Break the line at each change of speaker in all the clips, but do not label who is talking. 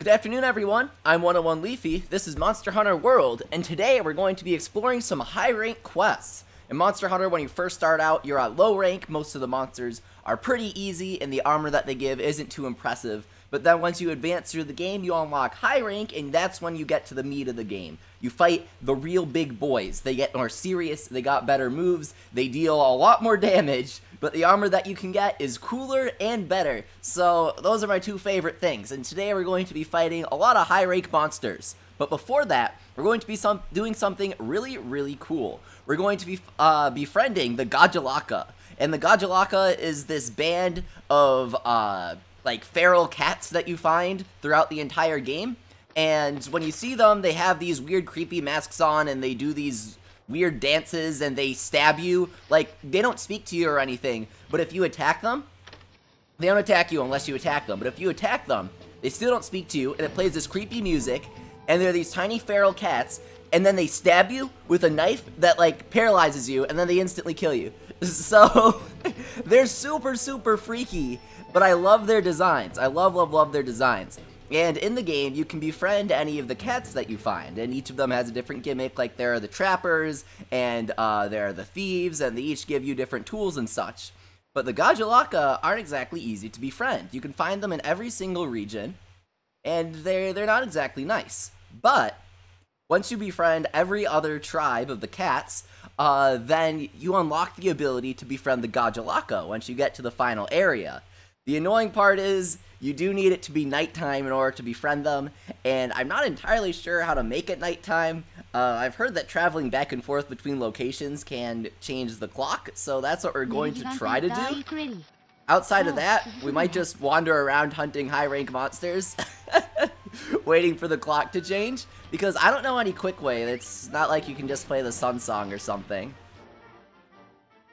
Good afternoon, everyone. I'm 101 Leafy. This is Monster Hunter World, and today we're going to be exploring some high-rank quests. In Monster Hunter, when you first start out, you're at low rank. Most of the monsters are pretty easy, and the armor that they give isn't too impressive. But then once you advance through the game, you unlock high rank, and that's when you get to the meat of the game. You fight the real big boys. They get more serious, they got better moves, they deal a lot more damage, but the armor that you can get is cooler and better. So those are my two favorite things, and today we're going to be fighting a lot of high rank monsters. But before that, we're going to be doing something really cool. We're going to be befriending the Gajalaka. And the Gajalaka is this band of like feral cats that you find throughout the entire game. And when you see them, they have these weird creepy masks on and they do these weird dances and they stab you. Like, they don't speak to you or anything, but if you attack them, they don't attack you unless you attack them. But if you attack them, they still don't speak to you, and it plays this creepy music, and they're these tiny feral cats, and then they stab you with a knife that, like, paralyzes you, and then they instantly kill you. So, they're super freaky, but I love their designs. I love their designs. And in the game, you can befriend any of the cats that you find, and each of them has a different gimmick. Like, there are the trappers, and there are the thieves, and they each give you different tools and such. But the Gajalaka aren't exactly easy to befriend. You can find them in every single region, and they're not exactly nice. But once you befriend every other tribe of the cats, then you unlock the ability to befriend the Gajalaka once you get to the final area. The annoying part is, you do need it to be nighttime in order to befriend them, and I'm not entirely sure how to make it nighttime. I've heard that traveling back and forth between locations can change the clock, so that's what we're going to try to do. Outside of that, we might just wander around hunting high-rank monsters, waiting for the clock to change, because I don't know any quick way. It's not like you can just play the Sun Song or something.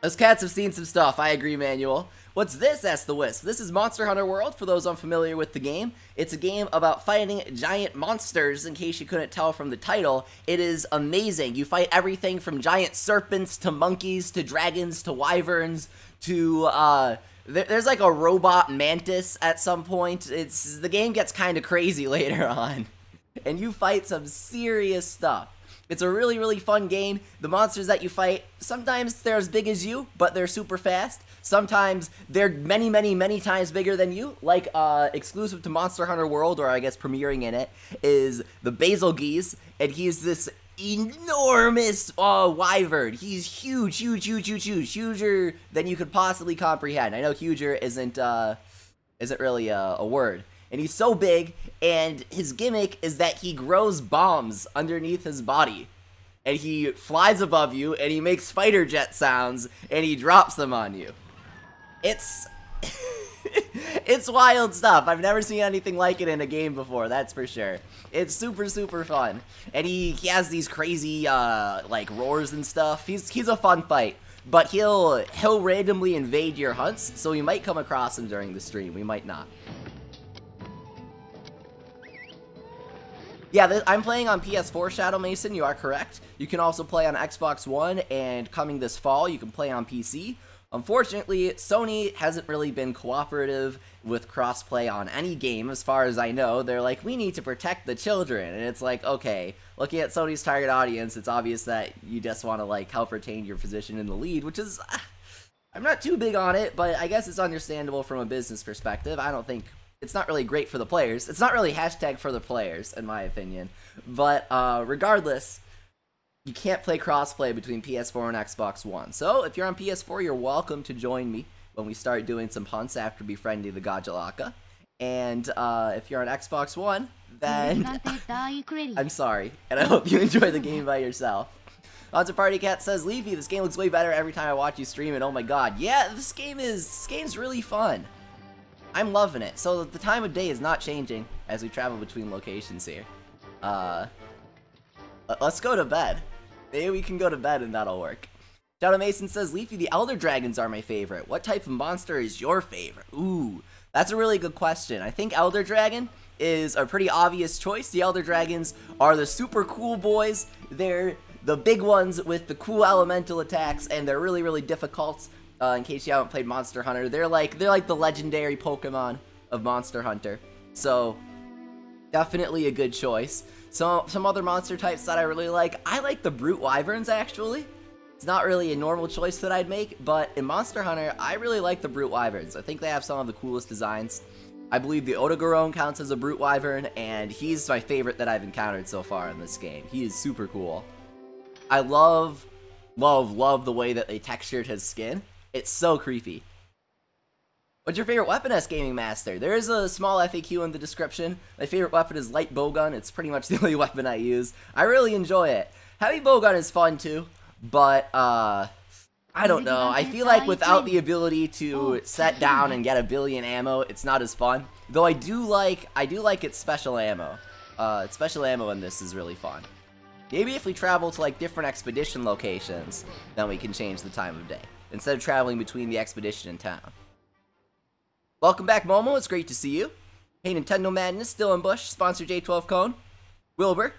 Those cats have seen some stuff, I agree, Manuel. What's this? Asks the Wisp. This is Monster Hunter World, for those unfamiliar with the game. It's a game about fighting giant monsters, in case you couldn't tell from the title. It is amazing. You fight everything from giant serpents, to monkeys, to dragons, to wyverns, to, there's like a robot mantis at some point. The game gets kind of crazy later on. And you fight some serious stuff. It's a really fun game. The monsters that you fight, sometimes they're as big as you, but they're super fast. Sometimes they're many times bigger than you. Like, exclusive to Monster Hunter World, or I guess premiering in it, is the Basilgeese, and he's this enormous wyvern. He's huge, huger than you could possibly comprehend. I know huger isn't really a word. And he's so big, and his gimmick is that he grows bombs underneath his body. And he flies above you, and he makes fighter jet sounds, and he drops them on you. It's... it's wild stuff. I've never seen anything like it in a game before, that's for sure. It's super fun. And he has these crazy, like, roars and stuff. He's a fun fight. But he'll randomly invade your hunts, so we might come across him during the stream. We might not. Yeah, I'm playing on PS4, Shadow Mason, you are correct. You can also play on Xbox One, and coming this fall, you can play on PC. Unfortunately, Sony hasn't really been cooperative with crossplay on any game, as far as I know. They're like, we need to protect the children, and it's like, okay, looking at Sony's target audience, it's obvious that you just want to, like, help retain your position in the lead, which is, I'm not too big on it, but I guess it's understandable from a business perspective. I don't think... It's not really great for the players. It's not really hashtag for the players, in my opinion. But regardless, you can't play crossplay between PS4 and Xbox One. So if you're on PS4, you're welcome to join me when we start doing some hunts after befriending the Gajalaka. And if you're on Xbox One, then I'm sorry, and I hope you enjoy the game by yourself. Monster Party Cat says, Leafy, this game looks way better every time I watch you stream it. Oh my god. Yeah, this game's really fun. I'm loving it. So the time of day is not changing as we travel between locations here. Let's go to bed. Maybe we can go to bed and that'll work. Shadow Mason says, Leafy, the Elder Dragons are my favorite. What type of monster is your favorite? Ooh, that's a really good question. I think Elder Dragon is a pretty obvious choice. The Elder Dragons are the super cool boys. They're the big ones with the cool elemental attacks, and they're really difficult. In case you haven't played Monster Hunter, they're like the legendary Pokemon of Monster Hunter. So Definitely a good choice. So, some other monster types that I really like. I like the Brute Wyverns, actually. It's not really a normal choice that I'd make, but in Monster Hunter, I really like the Brute Wyverns. I think they have some of the coolest designs. I believe the Otogarone counts as a Brute Wyvern, and he's my favorite that I've encountered so far in this game. He is super cool. I love the way that they textured his skin. It's so creepy. What's your favorite weapon, S Gaming Master? There is a small FAQ in the description. My favorite weapon is Light Bowgun. It's pretty much the only weapon I use. I really enjoy it. Heavy Bowgun is fun too, but I don't know. I feel like without the ability to set down and get a billion ammo, it's not as fun. Though I do like its special ammo. Special ammo in this is really fun. Maybe if we travel to like different expedition locations, then we can change the time of day instead of traveling between the expedition and town. Welcome back, Momo. It's great to see you. Hey, Nintendo Madness, Dylan Bush, sponsor J12 Cone. Wilbur.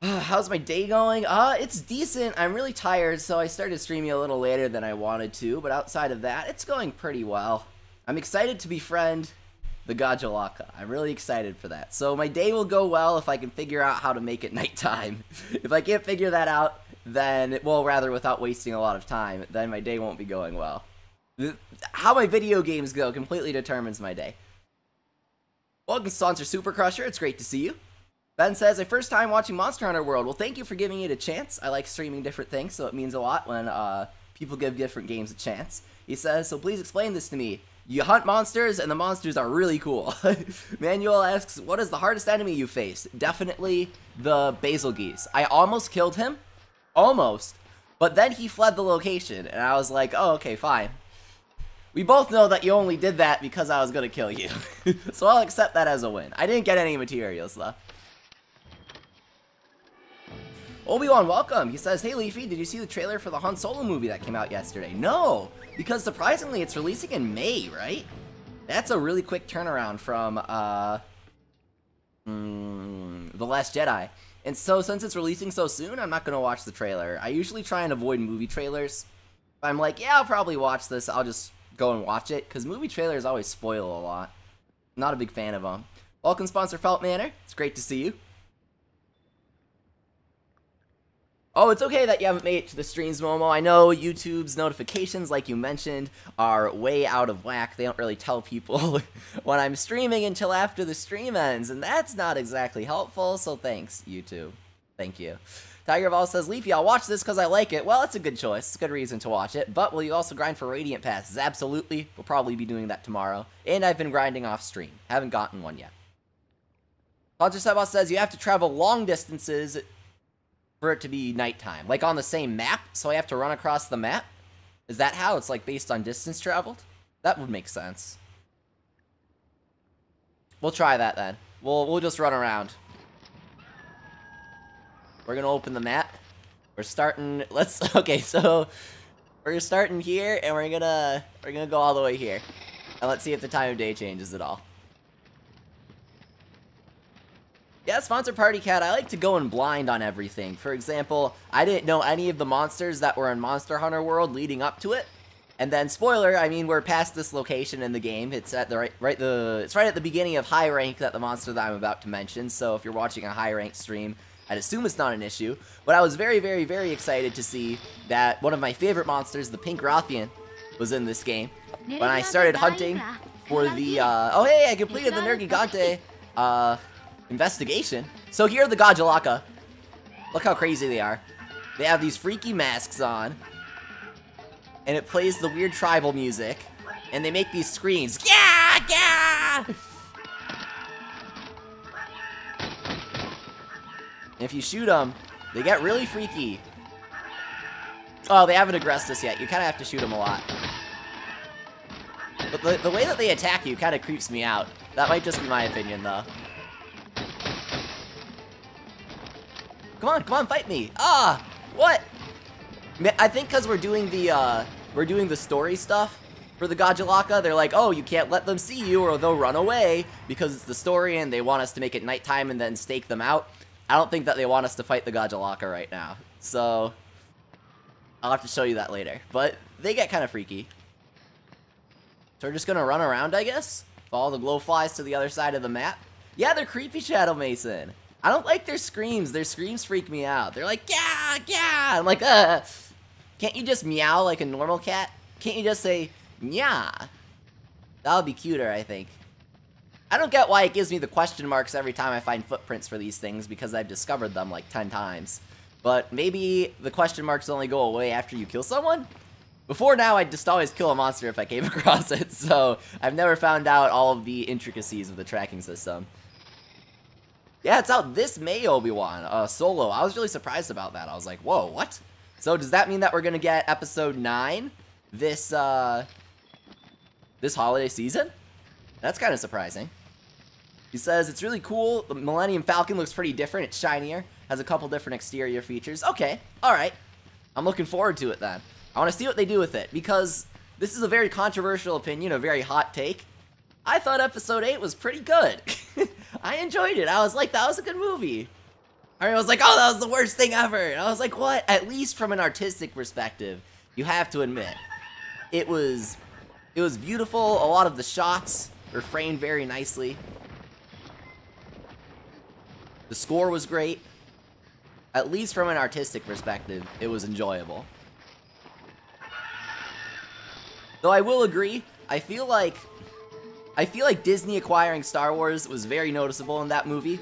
How's my day going? It's decent. I'm really tired, so I started streaming a little later than I wanted to, but outside of that, it's going pretty well. I'm excited to befriend the Gajalaka. I'm really excited for that. So my day will go well if I can figure out how to make it nighttime. If I can't figure that out, then, well, rather without wasting a lot of time, then my day won't be going well. How my video games go completely determines my day. Welcome, sponsor Super Crusher. It's great to see you. Ben says, a first time watching Monster Hunter World. Well, thank you for giving it a chance. I like streaming different things, so it means a lot when people give different games a chance. He says, so please explain this to me. You hunt monsters, and the monsters are really cool. Manuel asks, what is the hardest enemy you faced? Definitely the Basil Geese. I almost killed him. Almost. But then he fled the location, and I was like, oh, okay, fine. We both know that you only did that because I was going to kill you. So I'll accept that as a win. I didn't get any materials, though. Obi-Wan, welcome. He says, hey, Leafy, did you see the trailer for the Han Solo movie that came out yesterday? No, because surprisingly, it's releasing in May, right? That's a really quick turnaround from The Last Jedi. And so, since it's releasing so soon, I'm not going to watch the trailer. I usually try and avoid movie trailers. If I'm like, yeah, I'll probably watch this, I'll just go and watch it, because movie trailers always spoil a lot. I'm not a big fan of them. Welcome, sponsor Felt Manor. It's great to see you. Oh, it's okay that you haven't made it to the streams, Momo. I know YouTube's notifications, like you mentioned, are way out of whack. They don't really tell people when I'm streaming until after the stream ends, and that's not exactly helpful, so thanks, YouTube. Thank you. Tiger Ball says, Leafy, I'll watch this because I like it. Well, it's a good choice. It's a good reason to watch it. But will you also grind for Radiant Passes? Absolutely. We'll probably be doing that tomorrow. And I've been grinding off stream. Haven't gotten one yet. Roger Sebas says, you have to travel long distances for it to be nighttime. Like on the same map, so I have to run across the map? Is that how? It's like based on distance traveled? That would make sense. We'll try that then. We'll just run around. We're gonna open the map. We're starting, okay, so we're starting here and we're gonna go all the way here. And let's see if the time of day changes at all. Yeah, sponsor Party Cat, I like to go in blind on everything. For example, I didn't know any of the monsters that were in Monster Hunter World leading up to it. And then, spoiler, I mean, we're past this location in the game. It's at the it's right at the beginning of high rank, that the monster that I'm about to mention. So if you're watching a high rank stream, I'd assume it's not an issue. But I was very, very, very excited to see that one of my favorite monsters, the Pink Rothian, was in this game. When I started hunting for the, oh hey, I completed the Nergigante, investigation. So here are the Gajalaka. Look how crazy they are. They have these freaky masks on. And it plays the weird tribal music. And they make these screams. Yeah! Yeah! And if you shoot them, they get really freaky. Oh, they haven't aggressed us yet. You kind of have to shoot them a lot. But the way that they attack you kind of creeps me out. That might just be my opinion, though. Come on, fight me! Ah! What? I think because we're doing the story stuff for the Gajalaka, they're like, oh, you can't let them see you or they'll run away because it's the story and they want us to make it nighttime and then stake them out. I don't think that they want us to fight the Gajalaka right now. So, I'll have to show you that later. But they get kind of freaky. So we're just gonna run around, I guess? Follow the glowflies to the other side of the map. Yeah, they're creepy, Shadow Mason. I don't like their screams. Their screams freak me out. They're like, yeah, yeah. I'm like, Can't you just meow like a normal cat? Can't you just say, yeah? That would be cuter, I think. I don't get why it gives me the question marks every time I find footprints for these things, because I've discovered them like 10 times. But maybe the question marks only go away after you kill someone? Before now, I'd just always kill a monster if I came across it, so I've never found out all of the intricacies of the tracking system. Yeah, it's out this May, Obi-Wan, solo. I was really surprised about that. I was like, whoa, what? So does that mean that we're gonna get episode 9 this holiday season? That's kind of surprising. He says, it's really cool. The Millennium Falcon looks pretty different. It's shinier, has a couple different exterior features. Okay, alright. I'm looking forward to it then. I want to see what they do with it, because this is a very controversial opinion, a very hot take. I thought episode 8 was pretty good. I enjoyed it. I was like, that was a good movie. I was like, oh, that was the worst thing ever. And I was like, what? At least from an artistic perspective, you have to admit, it was beautiful. A lot of the shots were framed very nicely. The score was great. At least from an artistic perspective, it was enjoyable. Though I will agree, I feel like Disney acquiring Star Wars was very noticeable in that movie,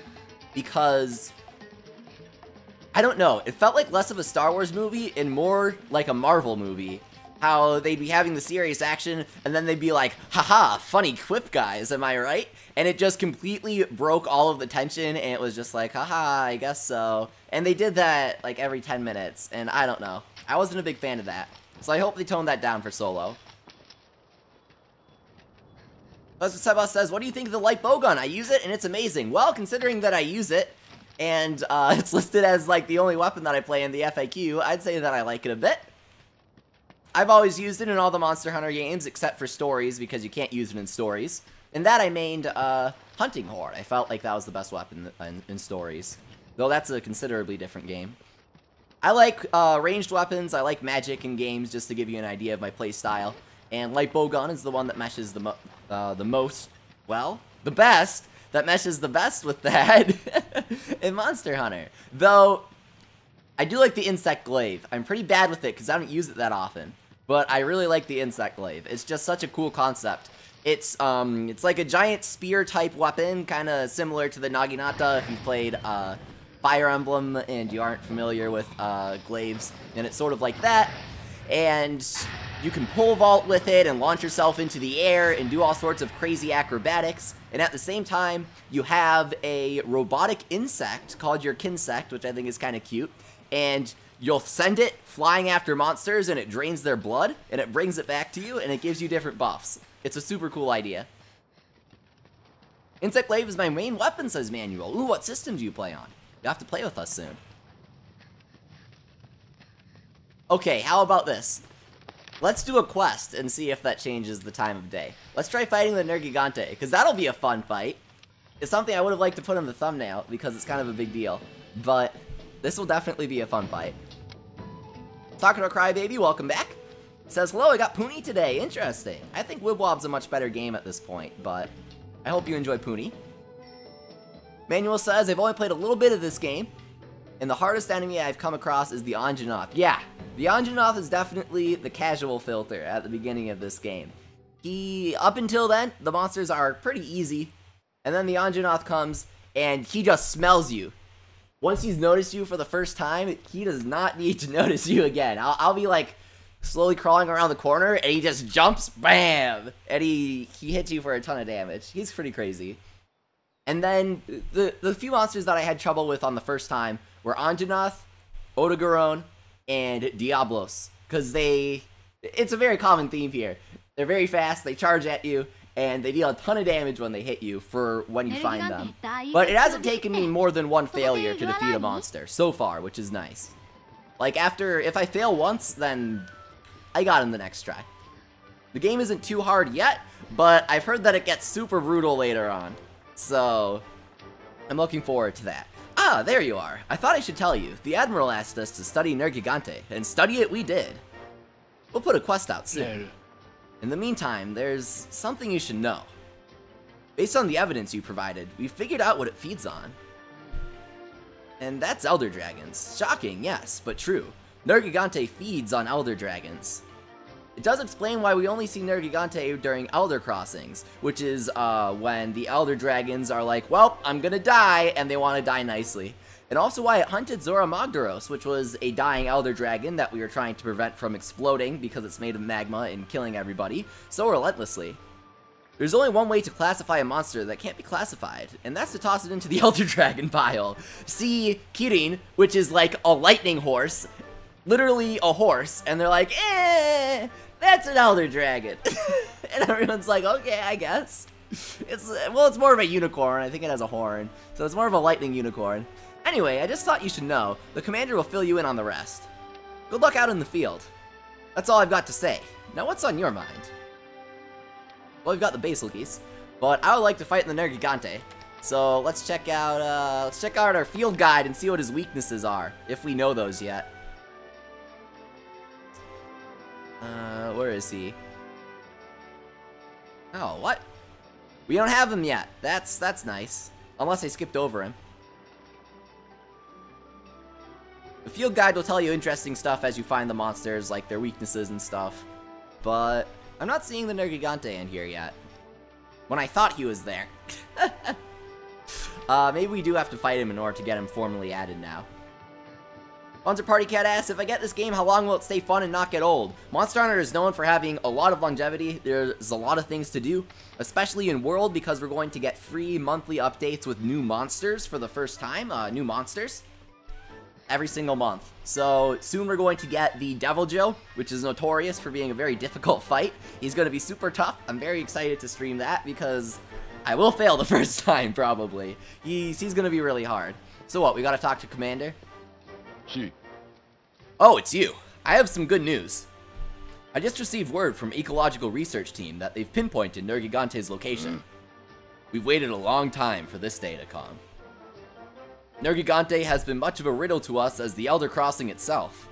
because I don't know, it felt like less of a Star Wars movie and more like a Marvel movie. How they'd be having the serious action, and then they'd be like, haha, funny quip, guys, am I right? And it just completely broke all of the tension, and it was just like, haha, I guess so. And they did that, like, every 10 minutes, and I don't know. I wasn't a big fan of that. So I hope they toned that down for Solo. Buster Sebas says, what do you think of the Light Bowgun? I use it, and it's amazing. Well, considering that I use it, and it's listed as, like, the only weapon that I play in the FAQ, I'd say that I like it a bit. I've always used it in all the Monster Hunter games, except for stories, because you can't use it in stories. And that I mained Hunting Horde. I felt like that was the best weapon in stories. Though that's a considerably different game. I like ranged weapons, I like magic in games, just to give you an idea of my play style. And Light Bowgun is the one that meshes the best, that meshes the best with that in Monster Hunter. Though, I do like the Insect Glaive. I'm pretty bad with it, because I don't use it that often. But I really like the Insect Glaive. It's just such a cool concept. It's like a giant spear-type weapon, kind of similar to the Naginata if you've played Fire Emblem and you aren't familiar with glaives. And it's sort of like that. And you can pole vault with it and launch yourself into the air and do all sorts of crazy acrobatics. And at the same time, you have a robotic insect called your Kinsect, which I think is kind of cute. And you'll send it flying after monsters, and it drains their blood, and it brings it back to you, and it gives you different buffs. It's a super cool idea. Insect Glaive is my main weapon, says Manuel. Ooh, what system do you play on? You'll have to play with us soon. Okay, how about this? Let's do a quest and see if that changes the time of day. Let's try fighting the Nergigante, because that'll be a fun fight. It's something I would have liked to put in the thumbnail, because it's kind of a big deal. But this will definitely be a fun fight. Sakura Crybaby, welcome back. Says, hello, I got Puni today. Interesting. I think Wibwob's a much better game at this point, but I hope you enjoy Puni. Manuel says, I've only played a little bit of this game, and the hardest enemy I've come across is the Anjanath. Yeah, the Anjanath is definitely the casual filter at the beginning of this game. Up until then, the monsters are pretty easy, and then the Anjanath comes, and he just smells you. Once he's noticed you for the first time, he does not need to notice you again. I'll be like slowly crawling around the corner, and he just jumps, bam! And he hits you for a ton of damage. He's pretty crazy. And then the few monsters that I had trouble with on the first time were Anjanath, Odogaron, and Diablos. Because it's a very common theme here. They're very fast, they charge at you, and they deal a ton of damage when they hit you for when you find them. But it hasn't taken me more than one failure to defeat a monster so far, which is nice. Like if I fail once, then I got him the next try. The game isn't too hard yet, but I've heard that it gets super brutal later on. So, I'm looking forward to that. Ah, there you are. I thought I should tell you. The Admiral asked us to study Nergigante, and study it we did. We'll put a quest out soon. In the meantime, there's something you should know. Based on the evidence you provided, we figured out what it feeds on. And that's Elder Dragons. Shocking, yes, but true. Nergigante feeds on Elder Dragons. It does explain why we only see Nergigante during Elder Crossings, which is when the Elder Dragons are like, well, I'm gonna die, and they want to die nicely. And also why it hunted Zora Magdaros, which was a dying Elder Dragon that we were trying to prevent from exploding because it's made of magma and killing everybody so relentlessly. There's only one way to classify a monster that can't be classified, and that's to toss it into the Elder Dragon pile. See Kirin, which is like a lightning horse, literally a horse, and they're like, that's an Elder Dragon. And everyone's like, okay, I guess. It's more of a unicorn. I think it has a horn, so it's more of a lightning unicorn. Anyway, I just thought you should know, the commander will fill you in on the rest. Good luck out in the field. That's all I've got to say. Now what's on your mind? Well, we've got the basal keys, but I would like to fight in the Nergigante. So let's check out our field guide and see what his weaknesses are, if we know those yet. Where is he? Oh, what? We don't have him yet. That's nice. Unless I skipped over him. The field guide will tell you interesting stuff as you find the monsters, like their weaknesses and stuff. But I'm not seeing the Nergigante in here yet. When I thought he was there. Maybe we do have to fight him in order to get him formally added now. Monster Party Cat asks, if I get this game, how long will it stay fun and not get old? Monster Hunter is known for having a lot of longevity. There's a lot of things to do, especially in World, because we're going to get free monthly updates with new monsters for the first time, new monsters, every single month. So soon we're going to get the Devil Joe, which is notorious for being a very difficult fight. He's going to be super tough. I'm very excited to stream that because I will fail the first time, probably. He's going to be really hard. So what, we got to talk to Commander? Oh, it's you. I have some good news. I just received word from Ecological Research Team that they've pinpointed Nergigante's location. We've waited a long time for this day to come. Nergigante has been much of a riddle to us as the Elder Crossing itself.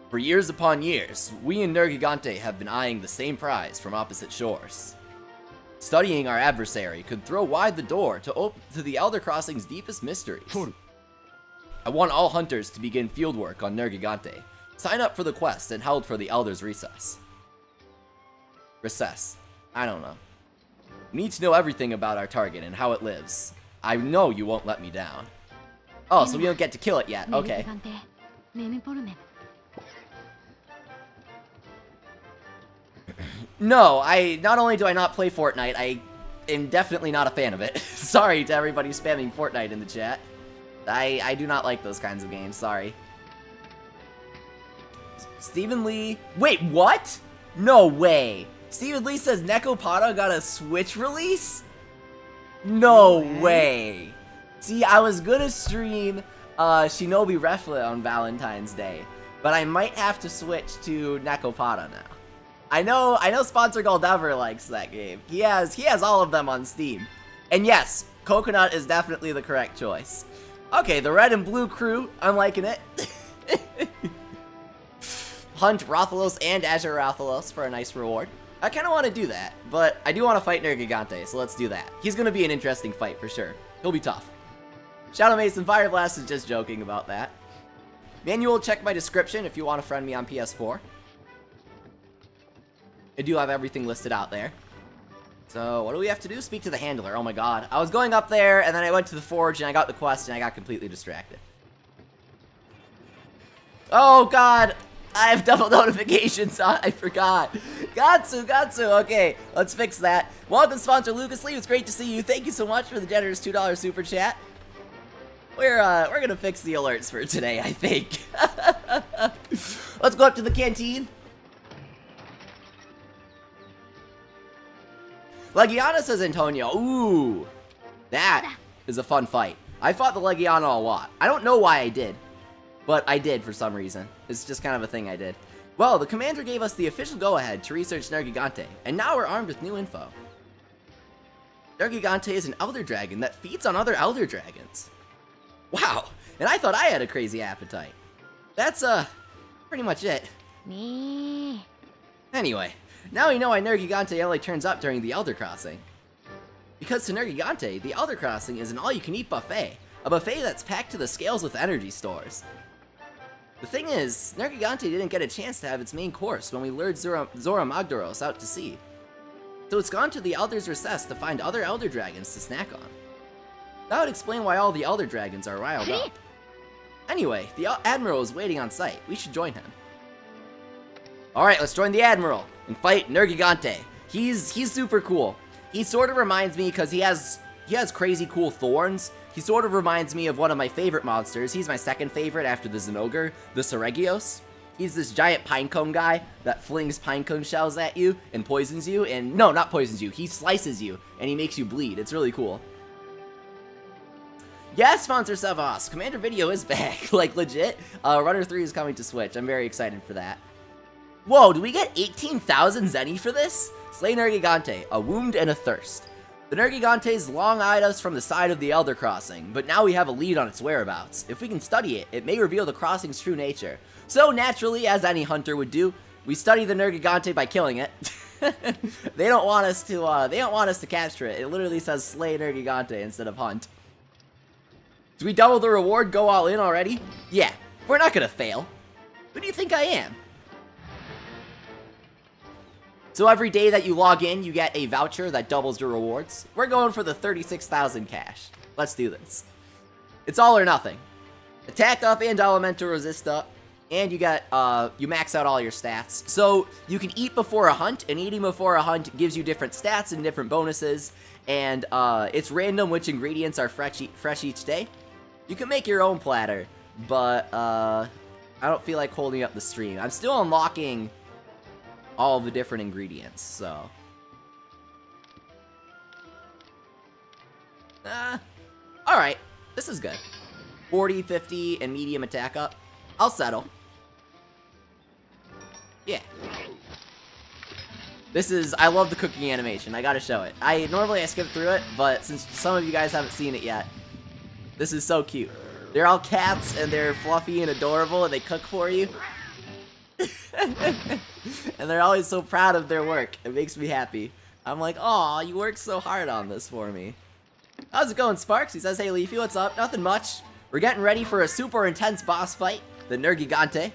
For years upon years, we and Nergigante have been eyeing the same prize from opposite shores. Studying our adversary could throw wide the door to the Elder Crossing's deepest mysteries. I want all hunters to begin fieldwork on Nergigante. Sign up for the quest and held for the Elder's Recess. Recess. I don't know. We need to know everything about our target and how it lives. I know you won't let me down. Oh, so we don't get to kill it yet. Okay. No, not only do I not play Fortnite, I am definitely not a fan of it. Sorry to everybody spamming Fortnite in the chat. I do not like those kinds of games, sorry. Stephen Lee... Wait, what? No way. Stephen Lee says Nekopata got a Switch release? No way. See, I was gonna stream Shinobi Refla on Valentine's Day, but I might have to switch to Nekopata now. I know Sponsor Goldever likes that game. He has all of them on Steam. And yes, Coconut is definitely the correct choice. Okay, the red and blue crew, I'm liking it. Hunt Rathalos and Azure Rathalos for a nice reward. I kind of want to do that, but I do want to fight Nergigante, so let's do that. He's going to be an interesting fight for sure. He'll be tough. Shadow Mason Fire Blast is just joking about that. Manual, check my description if you want to friend me on PS4. I do have everything listed out there. So, what do we have to do? Speak to the handler. Oh my god. I was going up there, and then I went to the forge, and I got the quest, and I got completely distracted. Oh god! I have double notifications on. I forgot. Gatsu. Okay, let's fix that. Welcome, sponsor Lucas Lee. It's great to see you. Thank you so much for the generous $2 super chat. We're gonna fix the alerts for today, I think. Let's go up to the canteen. Legiana, says Antonio. Ooh, that is a fun fight. I fought the Legiana a lot. I don't know why I did, but I did for some reason. It's just kind of a thing I did. Well, the commander gave us the official go-ahead to research Nergigante, and now we're armed with new info. Nergigante is an elder dragon that feeds on other elder dragons. Wow, and I thought I had a crazy appetite. That's, pretty much it. Anyway, now we know why Nergigante only turns up during the Elder Crossing. Because to Nergigante, the Elder Crossing is an all-you-can-eat buffet. A buffet that's packed to the scales with energy stores. The thing is, Nergigante didn't get a chance to have its main course when we lured Zora Magdaros out to sea. So it's gone to the Elder's Recess to find other Elder Dragons to snack on. That would explain why all the Elder Dragons are riled up. Anyway, the Admiral is waiting on site. We should join him. Alright, let's join the Admiral and fight Nergigante. He's super cool. He sort of reminds me, because he has crazy cool thorns. He sort of reminds me of one of my favorite monsters. He's my second favorite after the Zinogre, the Surveyors. He's this giant pinecone guy that flings pinecone shells at you and poisons you. And no, not poisons you. He slices you and he makes you bleed. It's really cool. Yes, Sponsor Sevos, Commander Video is back. Like, legit. Runner 3 is coming to Switch. I'm very excited for that. Whoa, do we get 18,000 Zenny for this? Slay Nergigante, a wound and a thirst. The Nergigante's long eyed us from the side of the Elder Crossing, but now we have a lead on its whereabouts. If we can study it, it may reveal the crossing's true nature. So naturally, as any hunter would do, we study the Nergigante by killing it. They don't want us to capture it. It literally says slay Nergigante instead of hunt. Do we double the reward, go all in already? Yeah, we're not gonna fail. Who do you think I am? So every day that you log in, you get a voucher that doubles your rewards. We're going for the 36,000 cash. Let's do this. It's all or nothing. Attack up and elemental resist up, and you get you max out all your stats. So you can eat before a hunt, and eating before a hunt gives you different stats and different bonuses. And it's random which ingredients are fresh each day. You can make your own platter, but I don't feel like holding up the stream. I'm still unlocking all of the different ingredients, so. Alright, this is good. 40, 50, and medium attack up. I'll settle. Yeah. This is, I love the cooking animation, I gotta show it. Normally I skip through it, but since some of you guys haven't seen it yet, this is so cute. They're all cats, and they're fluffy and adorable, and they cook for you. And they're always so proud of their work. It makes me happy. I'm like, aw, you worked so hard on this for me. How's it going, Sparks? He says, hey, Leafy, what's up? Nothing much. We're getting ready for a super intense boss fight, the Nergigante.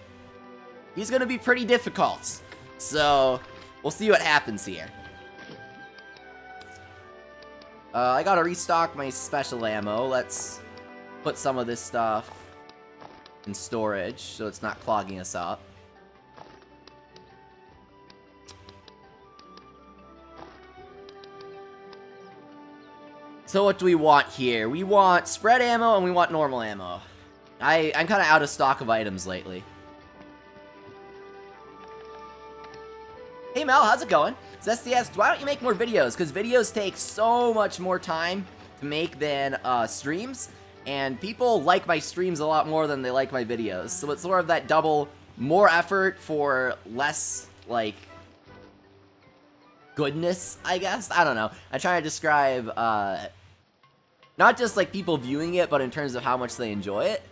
He's gonna be pretty difficult. So, we'll see what happens here. I gotta restock my special ammo. Let's put some of this stuff in storage so it's not clogging us up. So what do we want here? We want spread ammo and we want normal ammo. I'm kind of out of stock of items lately. Hey Mel, how's it going? Zesty asks, why don't you make more videos? Because videos take so much more time to make than streams. And people like my streams a lot more than they like my videos. So it's sort of that double, more effort for less, like, goodness, I guess? I don't know. I try to describe, not just, like, people viewing it, but in terms of how much they enjoy it.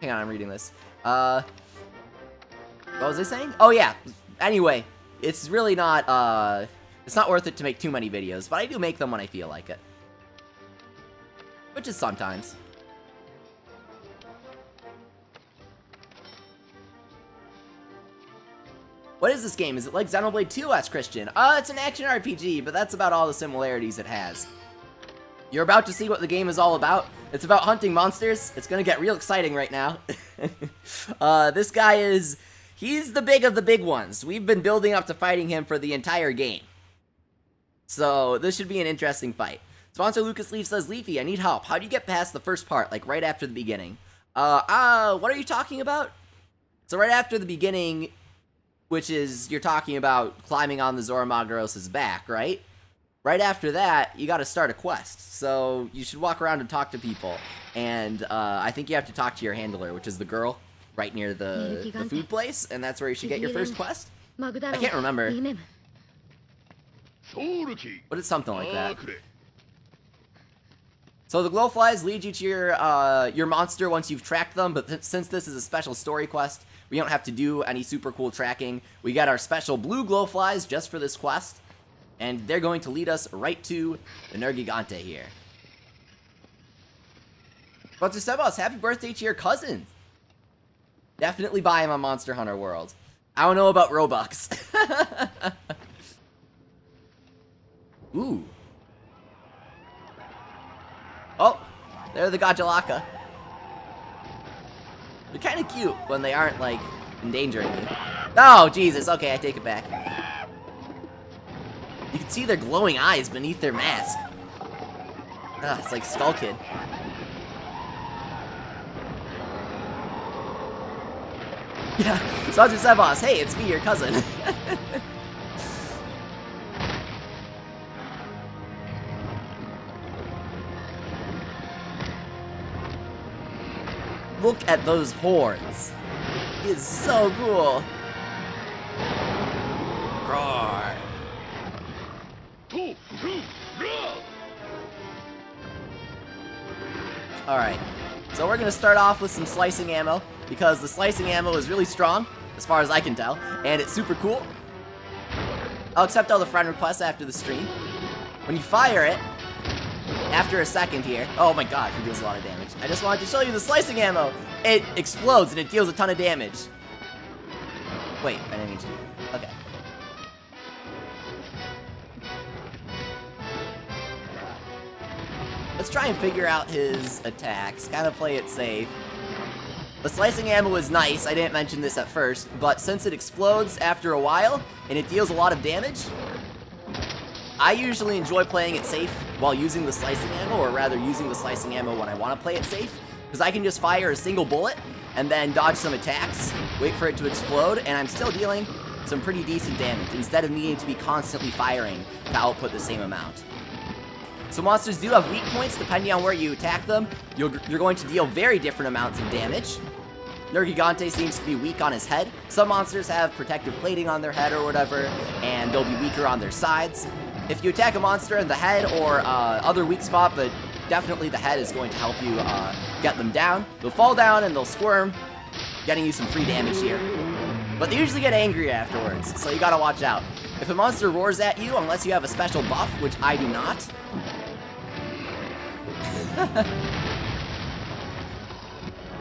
Hang on, I'm reading this. What was I saying? Oh, yeah. Anyway, it's really not, it's not worth it to make too many videos, but I do make them when I feel like it. Which is sometimes. What is this game? Is it like Xenoblade 2? Asks Christian. It's an action RPG, but that's about all the similarities it has. You're about to see what the game is all about. It's about hunting monsters. It's gonna get real exciting right now. This guy he's the big of the big ones. We've been building up to fighting him for the entire game. So, this should be an interesting fight. Sponsor Lucas Leaf says, Leafy, I need help. How do you get past the first part, like right after the beginning? What are you talking about? So right after the beginning, which is, you're talking about climbing on the Zora Magdaros' back, right? Right after that, you gotta start a quest. So, you should walk around and talk to people. And, I think you have to talk to your handler, which is the girl right near the food place. And that's where you should get your first quest. I can't remember. But it's something like that. So the glowflies lead you to your monster once you've tracked them, but since this is a special story quest, we don't have to do any super cool tracking. We got our special blue glowflies just for this quest, and they're going to lead us right to the Nergigante here. But to Sebas, happy birthday to your cousin! Definitely buy him on Monster Hunter World. I don't know about Robux. Ooh. Oh, they're the Gajalaka. They're kind of cute when they aren't, like, endangering you. Oh, Jesus. Okay, I take it back. You can see their glowing eyes beneath their mask. Ugh, it's like Skull Kid. Yeah, Sergeant Sebas, hey, it's me, your cousin. Look at those horns. It is so cool. Roar. Alright, so we're gonna start off with some slicing ammo, because the slicing ammo is really strong, as far as I can tell, and it's super cool. I'll accept all the friend requests after the stream. When you fire it, after a second here, oh my god, he deals a lot of damage. I just wanted to show you the slicing ammo! It explodes and it deals a ton of damage. Wait, I didn't mean to. Okay. Let's try and figure out his attacks, kind of play it safe. The slicing ammo is nice, I didn't mention this at first, but since it explodes after a while, and it deals a lot of damage, I usually enjoy playing it safe while using the slicing ammo, or rather using the slicing ammo when I want to play it safe, because I can just fire a single bullet, and then dodge some attacks, wait for it to explode, and I'm still dealing some pretty decent damage, instead of needing to be constantly firing to output the same amount. So monsters do have weak points depending on where you attack them. You're going to deal very different amounts of damage. Nergigante seems to be weak on his head. Some monsters have protective plating on their head or whatever, and they'll be weaker on their sides. If you attack a monster in the head or other weak spot, but definitely the head is going to help you get them down. They'll fall down and they'll squirm, getting you some free damage here. But they usually get angry afterwards, so you gotta watch out. If a monster roars at you, unless you have a special buff, which I do not,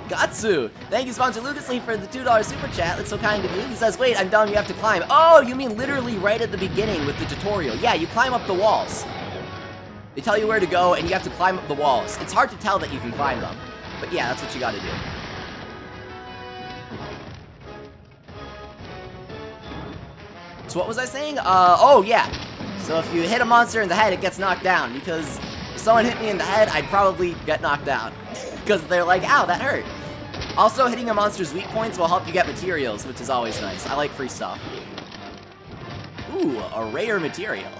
Gatsu! Thank you, sponsor Lucas Lee, for the $2 super chat. That's so kind of you. He says, wait, I'm dumb, you have to climb. Oh, you mean literally right at the beginning with the tutorial. Yeah, you climb up the walls. They tell you where to go, and you have to climb up the walls. It's hard to tell that you can climb them. But yeah, that's what you gotta do. So what was I saying? Oh, yeah. So if you hit a monster in the head, it gets knocked down, because if someone hit me in the head, I'd probably get knocked down. Because they're like, ow, that hurt. Also, hitting a monster's weak points will help you get materials, which is always nice. I like free stuff. Ooh, a rare material.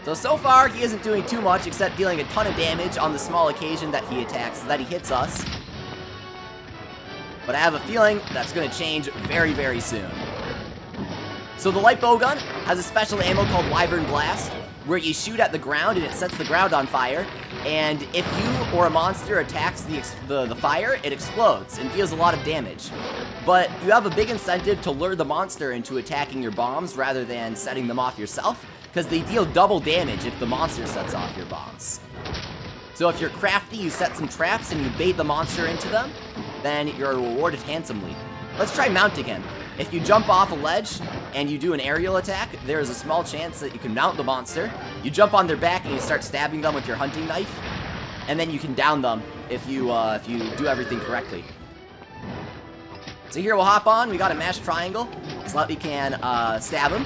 So far, he isn't doing too much except dealing a ton of damage on the small occasion that he attacks, that he hits us. But I have a feeling that's going to change very, very soon. So the Light Bowgun has a special ammo called Wyvern Blast, where you shoot at the ground and it sets the ground on fire, and if you or a monster attacks the fire, it explodes and deals a lot of damage. But you have a big incentive to lure the monster into attacking your bombs rather than setting them off yourself, because they deal double damage if the monster sets off your bombs. So if you're crafty, you set some traps and you bait the monster into them, then you're rewarded handsomely. Let's try mounting him. If you jump off a ledge and you do an aerial attack, there is a small chance that you can mount the monster. You jump on their back and you start stabbing them with your hunting knife, and then you can down them if you do everything correctly. So here we'll hop on. We got a mashed triangle so that we can stab them.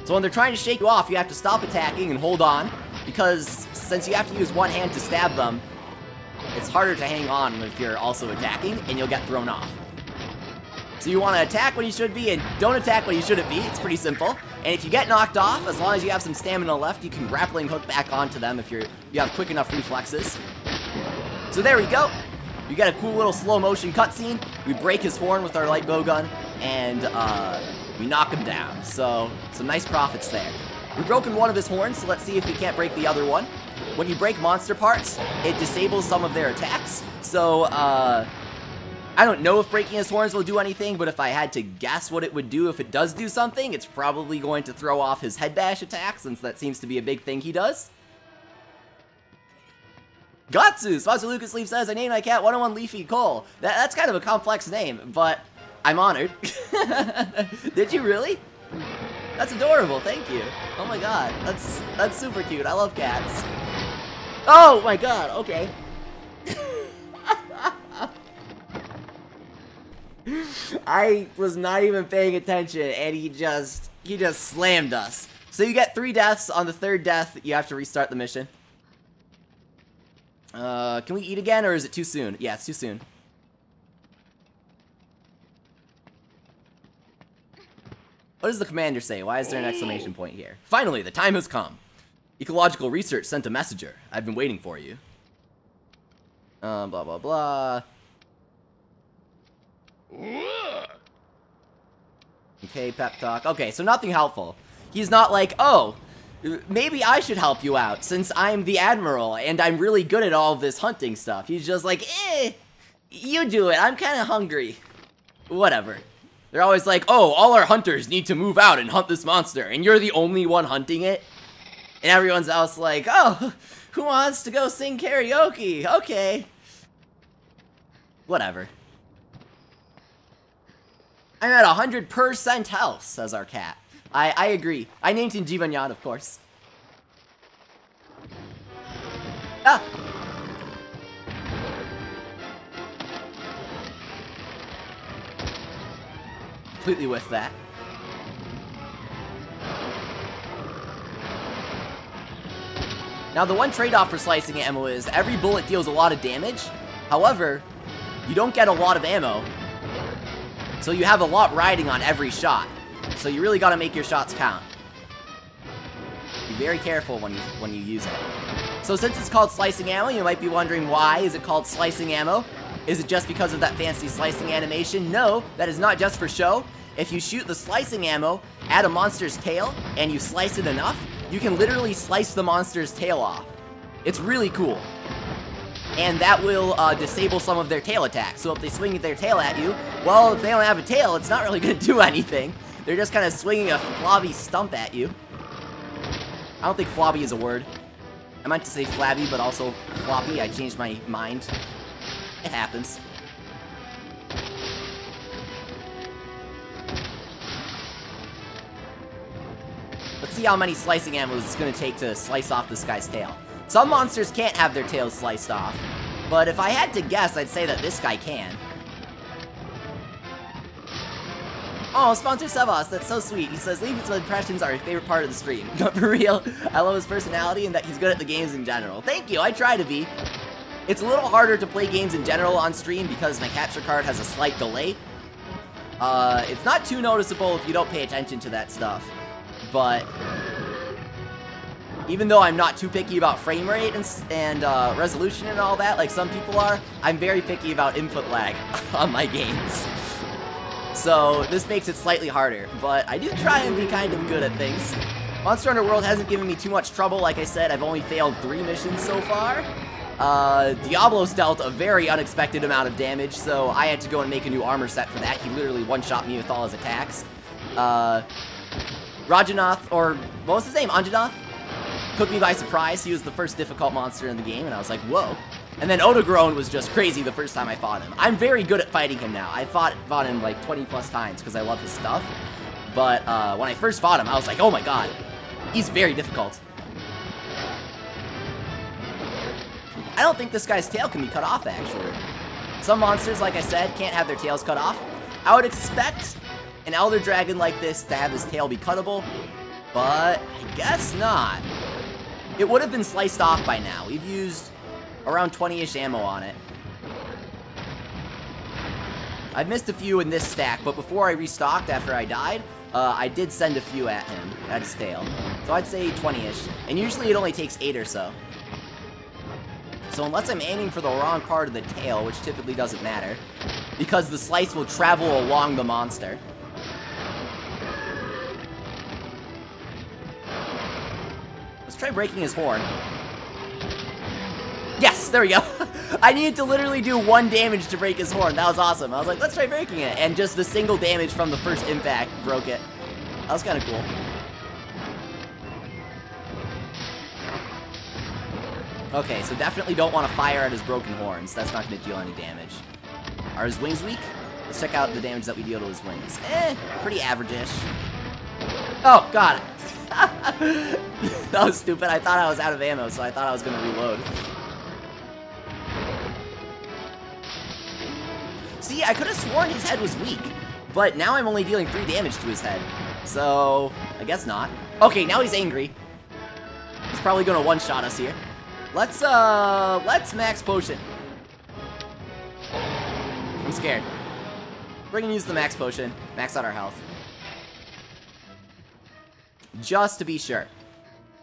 So when they're trying to shake you off, you have to stop attacking and hold on, because since you have to use one hand to stab them, it's harder to hang on if you're also attacking, and you'll get thrown off. So you want to attack when you should be, and don't attack when you shouldn't be. It's pretty simple. And if you get knocked off, as long as you have some stamina left, you can grappling hook back onto them if you have quick enough reflexes. So there we go. You get a cool little slow motion cutscene. We break his horn with our Light Bowgun, and we knock him down. So some nice profits there. We've broken one of his horns, so let's see if we can't break the other one. When you break monster parts, it disables some of their attacks. So, I don't know if breaking his horns will do anything, but if I had to guess what it would do if it does do something, it's probably going to throw off his head bash attack, since that seems to be a big thing he does. Gatsu! Sponsor Lucas Leaf says, I named my cat 101 Leafy Cole. That's kind of a complex name, but I'm honored. Did you really? That's adorable, thank you. Oh my god, that's super cute. I love cats. Oh my god, okay. I was not even paying attention, and he just slammed us. So you get 3 deaths. On the 3rd death, you have to restart the mission. Can we eat again, or is it too soon? Yeah, it's too soon. What does the commander say? Why is there an exclamation point here? Finally, the time has come. Ecological Research sent a messenger. I've been waiting for you. Blah, blah, blah. Okay, pep talk. Okay, so nothing helpful. He's not like, oh, maybe I should help you out, since I'm the Admiral, and I'm really good at all of this hunting stuff. He's just like, you do it. I'm kind of hungry. Whatever. They're always like, oh, all our hunters need to move out and hunt this monster, and you're the only one hunting it? And everyone's else like, oh, who wants to go sing karaoke? Okay. Whatever. I'm at 100% health, says our cat. I agree. I named him Jivanyan, of course. Ah! Completely with that. Now, the one trade-off for slicing ammo is every bullet deals a lot of damage. However, you don't get a lot of ammo. So you have a lot riding on every shot. So you really gotta make your shots count. Be very careful when you use it. So since it's called slicing ammo, you might be wondering why is it called slicing ammo? Is it just because of that fancy slicing animation? No, that is not just for show. If you shoot the slicing ammo at a monster's tail and you slice it enough, you can literally slice the monster's tail off. It's really cool. And that will disable some of their tail attacks. So if they swing their tail at you, well, if they don't have a tail, it's not really going to do anything. They're just kind of swinging a flobby stump at you. I don't think flobby is a word. I meant to say flabby, but also floppy. I changed my mind. It happens. Let's see how many slicing ammo it's going to take to slice off this guy's tail. Some monsters can't have their tails sliced off, but if I had to guess, I'd say that this guy can. Oh, sponsor Sebas, that's so sweet. He says, leave his impressions are your favorite part of the stream. But for real, I love his personality and that he's good at the games in general. Thank you, I try to be. It's a little harder to play games in general on stream because my capture card has a slight delay. It's not too noticeable if you don't pay attention to that stuff. But even though I'm not too picky about frame rate and resolution and all that, like some people are, I'm very picky about input lag on my games. So this makes it slightly harder, but I do try and be kind of good at things. Monster Hunter World hasn't given me too much trouble. Like I said, I've only failed 3 missions so far. Diablo's dealt a very unexpected amount of damage, so I had to go and make a new armor set for that. He literally one-shot me with all his attacks. Rajanath, or what was his name? Anjanath? Took me by surprise. He was the first difficult monster in the game, and I was like, whoa. And then Odogrown was just crazy the first time I fought him. I'm very good at fighting him now. I fought him like 20 plus times because I love his stuff. But when I first fought him, I was like, oh my god, he's very difficult. I don't think this guy's tail can be cut off, actually. Some monsters, like I said, can't have their tails cut off. I would expect an Elder Dragon like this to have his tail be cuttable, but I guess not. It would have been sliced off by now. We've used around 20-ish ammo on it. I've missed a few in this stack, but before I restocked after I died, I did send a few at him, at his tail. So I'd say 20-ish, and usually it only takes 8 or so. So unless I'm aiming for the wrong part of the tail, which typically doesn't matter, because the slice will travel along the monster. Let's try breaking his horn. Yes, there we go. I needed to literally do 1 damage to break his horn. That was awesome. I was like, let's try breaking it. And just the single damage from the first impact broke it. That was kind of cool. Okay, so definitely don't want to fire at his broken horns. That's not going to deal any damage. Are his wings weak? Let's check out the damage that we deal to his wings. Pretty average-ish. Oh, got it. That was stupid. I thought I was out of ammo, so I thought I was going to reload. See, I could have sworn his head was weak, but now I'm only dealing 3 damage to his head. So, I guess not. Okay, now he's angry. He's probably going to one-shot us here. Let's max potion. I'm scared. We're gonna use the max potion. Max out our health. Just to be sure.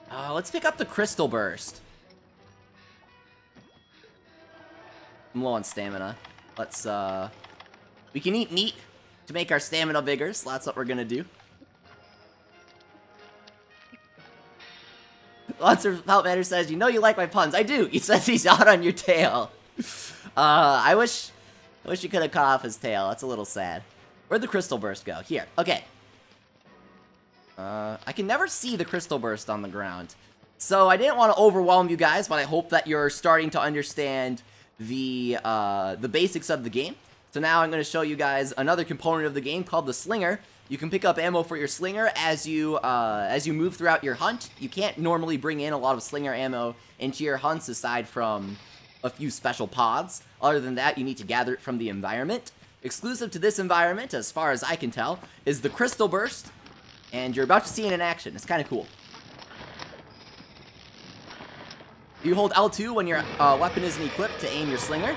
Let's pick up the crystal burst. I'm low on stamina. Let's, we can eat meat to make our stamina bigger, so that's what we're gonna do. Lots of Matter says, you know you like my puns. I do. He says he's out on your tail. I wish you could have cut off his tail. That's a little sad. Where'd the crystal burst go? Here. Okay. I can never see the crystal burst on the ground. So I didn't want to overwhelm you guys, but I hope that you're starting to understand the basics of the game. So now I'm going to show you guys another component of the game called the Slinger. You can pick up ammo for your Slinger as you move throughout your hunt. You can't normally bring in a lot of Slinger ammo into your hunts aside from a few special pods. Other than that, you need to gather it from the environment. Exclusive to this environment, as far as I can tell, is the Crystal Burst, and you're about to see it in action. It's kind of cool. You hold L2 when your weapon isn't equipped to aim your Slinger,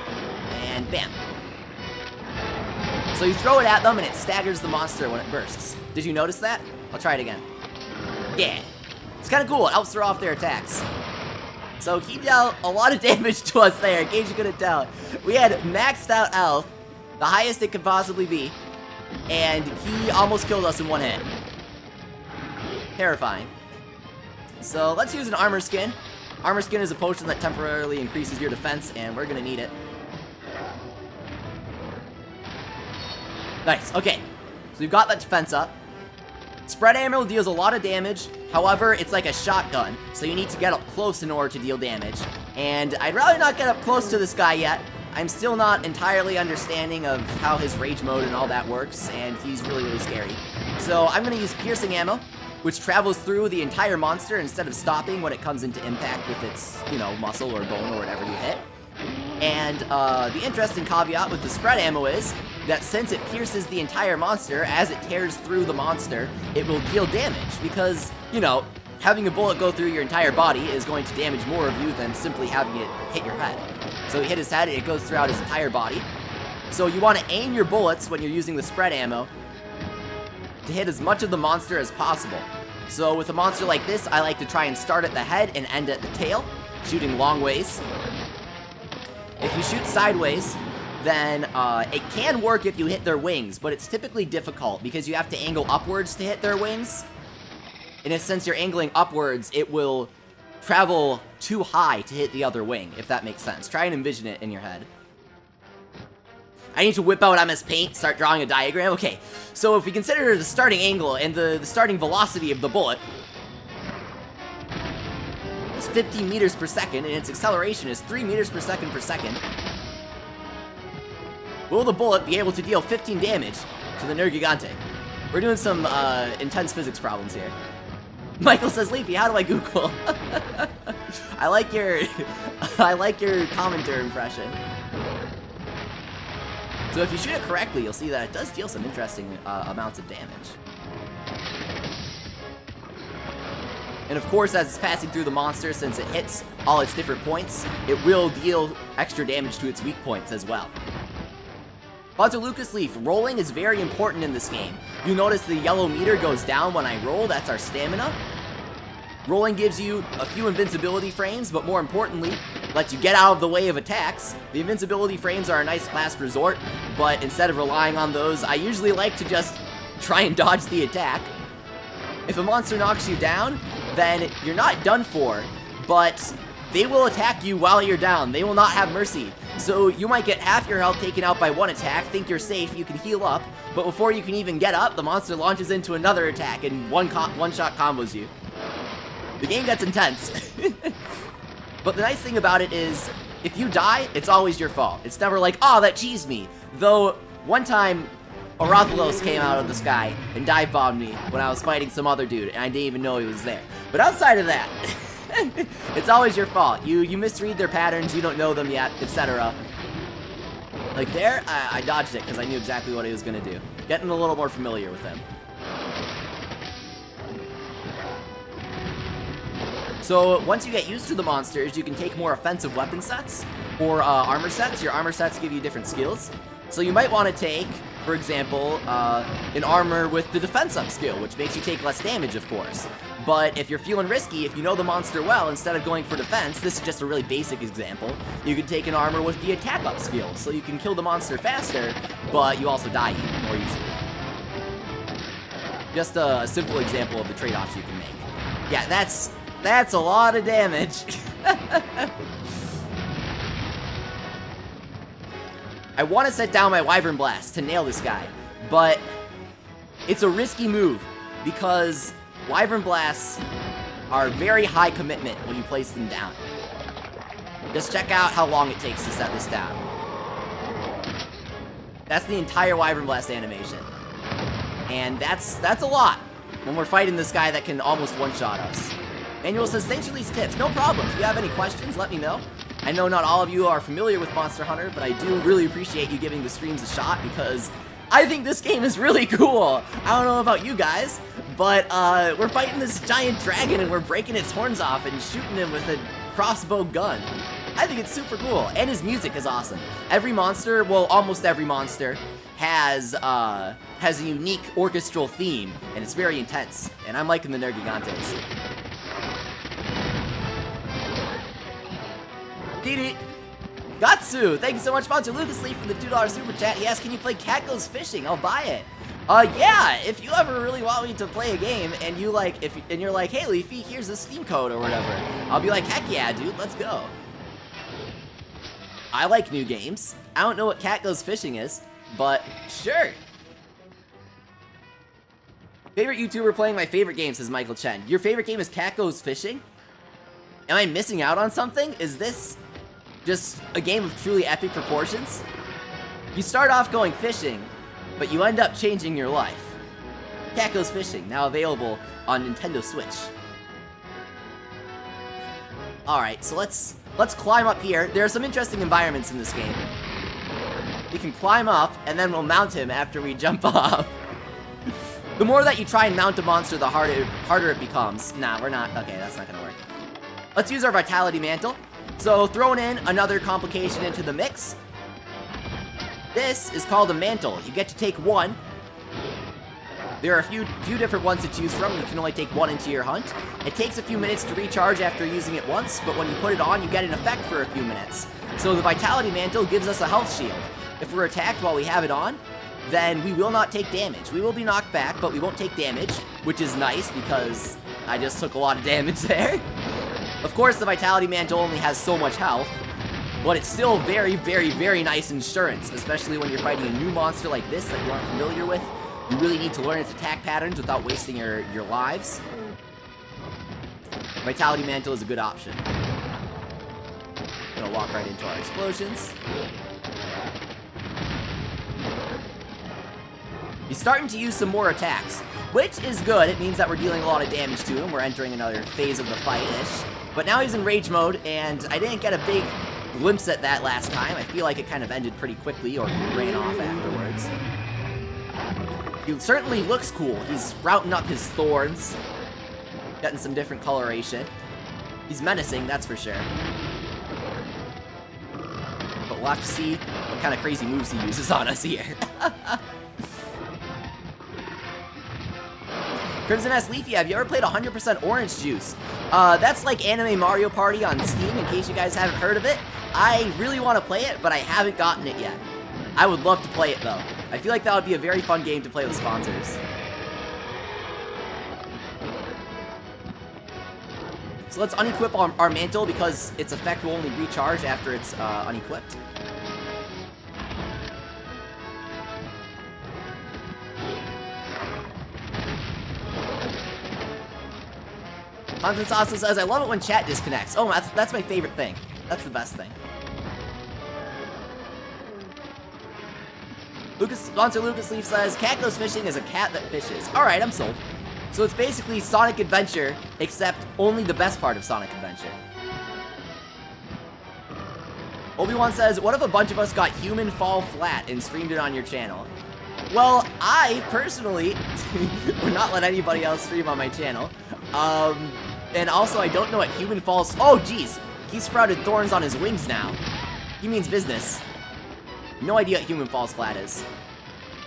and bam. So you throw it at them, and it staggers the monster when it bursts. Did you notice that? I'll try it again. Yeah. It's kind of cool. It helps throw off their attacks. So he dealt a lot of damage to us there, in case you couldn't tell. We had maxed out health, the highest it could possibly be, and he almost killed us in 1 hit. Terrifying. So let's use an armor skin. Armor skin is a potion that temporarily increases your defense, and we're gonna need it. Nice, okay. So we've got that defense up. Spread ammo deals a lot of damage. However, it's like a shotgun, so you need to get up close in order to deal damage. And I'd rather not get up close to this guy yet. I'm still not entirely understanding of how his rage mode and all that works, and he's really, really scary. So I'm going to use piercing ammo, which travels through the entire monster instead of stopping when it comes into impact with its, you know, muscle or bone or whatever you hit. And the interesting caveat with the spread ammo is that since it pierces the entire monster, as it tears through the monster, it will deal damage because, you know, having a bullet go through your entire body is going to damage more of you than simply having it hit your head. So he hit his head, it goes throughout his entire body. So you want to aim your bullets when you're using the spread ammo to hit as much of the monster as possible. So with a monster like this, I like to try and start at the head and end at the tail, shooting long ways. If you shoot sideways, then it can work if you hit their wings, but it's typically difficult because you have to angle upwards to hit their wings. And since you're angling upwards, it will travel too high to hit the other wing, if that makes sense. Try and envision it in your head. I need to whip out MS Paint, start drawing a diagram. Okay, so if we consider the starting angle and the starting velocity of the bullet, it's 15 meters per second, and its acceleration is 3 meters per second. Will the bullet be able to deal 15 damage to the Nergigante? We're doing some intense physics problems here. Michael says, Leafy, how do I Google? I like your commenter impression. So if you shoot it correctly, you'll see that it does deal some interesting amounts of damage. And of course, as it's passing through the monster, since it hits all its different points, it will deal extra damage to its weak points as well. But Lucas Leaf, rolling is very important in this game. You notice the yellow meter goes down when I roll, that's our stamina. Rolling gives you a few invincibility frames, but more importantly, lets you get out of the way of attacks. The invincibility frames are a nice last resort, but instead of relying on those, I usually like to just try and dodge the attack. If a monster knocks you down, then you're not done for, but they will attack you while you're down. They will not have mercy. So you might get half your health taken out by one attack, think you're safe, you can heal up, but before you can even get up, the monster launches into another attack and one-shot combos you. The game gets intense. But the nice thing about it is, if you die, it's always your fault. It's never like, oh, that cheesed me. Though, one time, Arathalos came out of the sky and dive bombed me when I was fighting some other dude, and I didn't even know he was there. But outside of that, it's always your fault. You misread their patterns, you don't know them yet, etc. Like there, I dodged it because I knew exactly what he was going to do. Getting a little more familiar with him. So once you get used to the monsters, you can take more offensive weapon sets or armor sets. Your armor sets give you different skills. So you might want to take, for example, an armor with the defense up skill, which makes you take less damage, of course. But if you're feeling risky, if you know the monster well, instead of going for defense, this is just a really basic example, you could take an armor with the attack up skill, so you can kill the monster faster, but you also die more easily. Just a simple example of the trade-offs you can make. Yeah, that's a lot of damage. I want to set down my Wyvern Blast to nail this guy, but it's a risky move because Wyvern Blasts are very high commitment when you place them down. Just check out how long it takes to set this down. That's the entire Wyvern Blast animation. And that's a lot when we're fighting this guy that can almost one-shot us. Manual says, thanks for these tips. No problem. If you have any questions, let me know. I know not all of you are familiar with Monster Hunter, but I do really appreciate you giving the streams a shot because I think this game is really cool. I don't know about you guys, but we're fighting this giant dragon and we're breaking its horns off and shooting him with a crossbow gun. I think it's super cool, and his music is awesome. Every monster, well, almost every monster, has a unique orchestral theme, and it's very intense, and I'm liking the Nergigantes. Didi! Gatsu! Thank you so much, Sponsor Lucas Lee, for the $2 super chat. He asked, can you play Cat Goes Fishing? I'll buy it. Yeah, if you ever really want me to play a game, and you like, and you're like, hey Leafy, here's the Steam code or whatever, I'll be like, heck yeah, dude, let's go. I like new games. I don't know what Cat Goes Fishing is, but sure. Favorite YouTuber playing my favorite game, says Michael Chen. Your favorite game is Cat Goes Fishing? Am I missing out on something? Is this just a game of truly epic proportions? You start off going fishing, but you end up changing your life. Cat Goes Fishing, now available on Nintendo Switch. Alright, so let's climb up here. There are some interesting environments in this game. We can climb up, and then we'll mount him after we jump off. The more that you try and mount a monster, the harder it becomes. Nah, we're not. Okay, that's not gonna work. Let's use our Vitality Mantle. So, throwing in another complication into the mix. This is called a Mantle. You get to take one. There are a few different ones to choose from. You can only take one into your hunt. It takes a few minutes to recharge after using it once, but when you put it on, you get an effect for a few minutes. So the Vitality Mantle gives us a health shield. If we're attacked while we have it on, then we will not take damage. We will be knocked back, but we won't take damage, which is nice because I just took a lot of damage there. Of course, the Vitality Mantle only has so much health, but it's still very, very, very nice insurance, especially when you're fighting a new monster like this that you aren't familiar with. You really need to learn its attack patterns without wasting your lives. Vitality Mantle is a good option. Gonna walk right into our explosions. He's starting to use some more attacks, which is good. It means that we're dealing a lot of damage to him. We're entering another phase of the fight-ish. But now he's in rage mode, and I didn't get a big glimpse at that last time. I feel like it kind of ended pretty quickly, or ran off afterwards. He certainly looks cool. He's sprouting up his thorns, getting some different coloration. He's menacing, that's for sure. But we'll have to see what kind of crazy moves he uses on us here. Crimson S. Leafy, have you ever played 100% Orange Juice? That's like Anime Mario Party on Steam, in case you guys haven't heard of it. I really want to play it, but I haven't gotten it yet. I would love to play it, though. I feel like that would be a very fun game to play with sponsors. So let's unequip our Mantle because its effect will only recharge after it's unequipped. Constance also says, I love it when chat disconnects. Oh, that's my favorite thing. That's the best thing. Sponsor Lucas Leaf says, cat goes fishing is a cat that fishes. Alright, I'm sold. So it's basically Sonic Adventure, except only the best part of Sonic Adventure. Obi-Wan says, what if a bunch of us got Human Fall Flat and streamed it on your channel? Well, I, personally, would not let anybody else stream on my channel. And also, I don't know what Human Falls... Oh, jeez! He sprouted thorns on his wings now. He means business. No idea what Human Falls Flat is.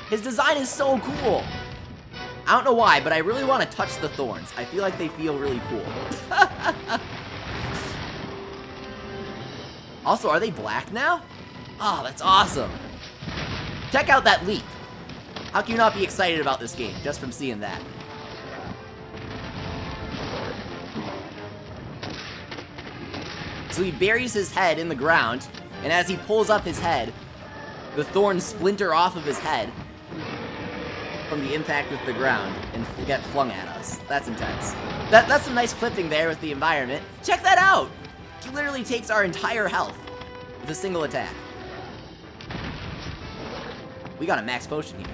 His design is so cool! I don't know why, but I really want to touch the thorns. I feel like they feel really cool. Also, are they black now? Oh, that's awesome. Check out that leap. How can you not be excited about this game just from seeing that? So he buries his head in the ground, and as he pulls up his head, the thorns splinter off of his head from the impact with the ground and get flung at us. That's intense. That's some nice clipping there with the environment. Check that out! He literally takes our entire health with a single attack. We got a max potion here.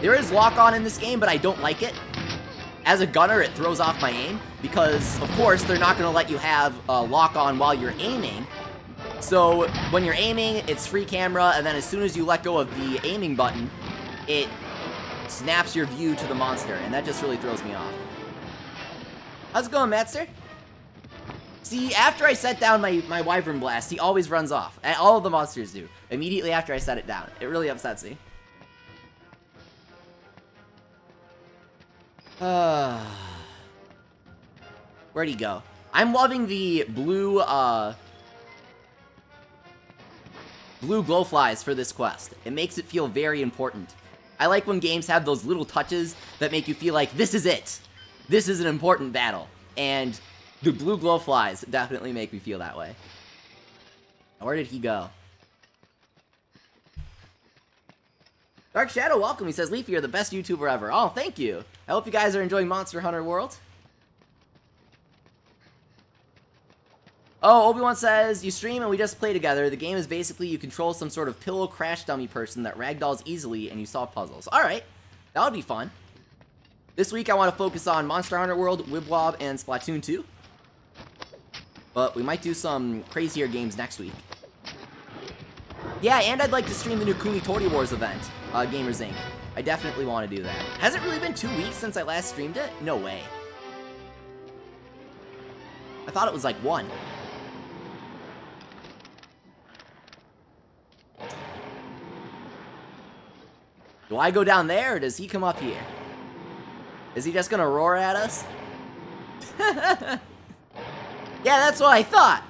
There is lock-on in this game, but I don't like it. As a gunner, it throws off my aim, because, of course, they're not going to let you have lock-on while you're aiming. So, when you're aiming, it's free camera, and then as soon as you let go of the aiming button, it snaps your view to the monster, and that just really throws me off. How's it going, Matster? See, after I set down my Wyvern Blast, he always runs off. All of the monsters do, immediately after I set it down. It really upsets me. Where'd he go? I'm loving the blue, blue glowflies for this quest. It makes it feel very important. I like when games have those little touches that make you feel like, this is it! This is an important battle. And the blue glowflies definitely make me feel that way. Where did he go? Dark Shadow, welcome. He says, Leafy, you're the best YouTuber ever. Oh, thank you. I hope you guys are enjoying Monster Hunter World. Oh, Obi-Wan says, you stream and we just play together. The game is basically you control some sort of pillow crash dummy person that ragdolls easily and you solve puzzles. Alright, that would be fun. This week I want to focus on Monster Hunter World, Wibwob, and Splatoon 2. But we might do some crazier games next week. Yeah, and I'd like to stream the new Kuni-Tori Wars event, Gamers Inc. I definitely want to do that. Has it really been 2 weeks since I last streamed it? No way. I thought it was like 1. Do I go down there, or does he come up here? Is he just gonna roar at us? Yeah, that's what I thought!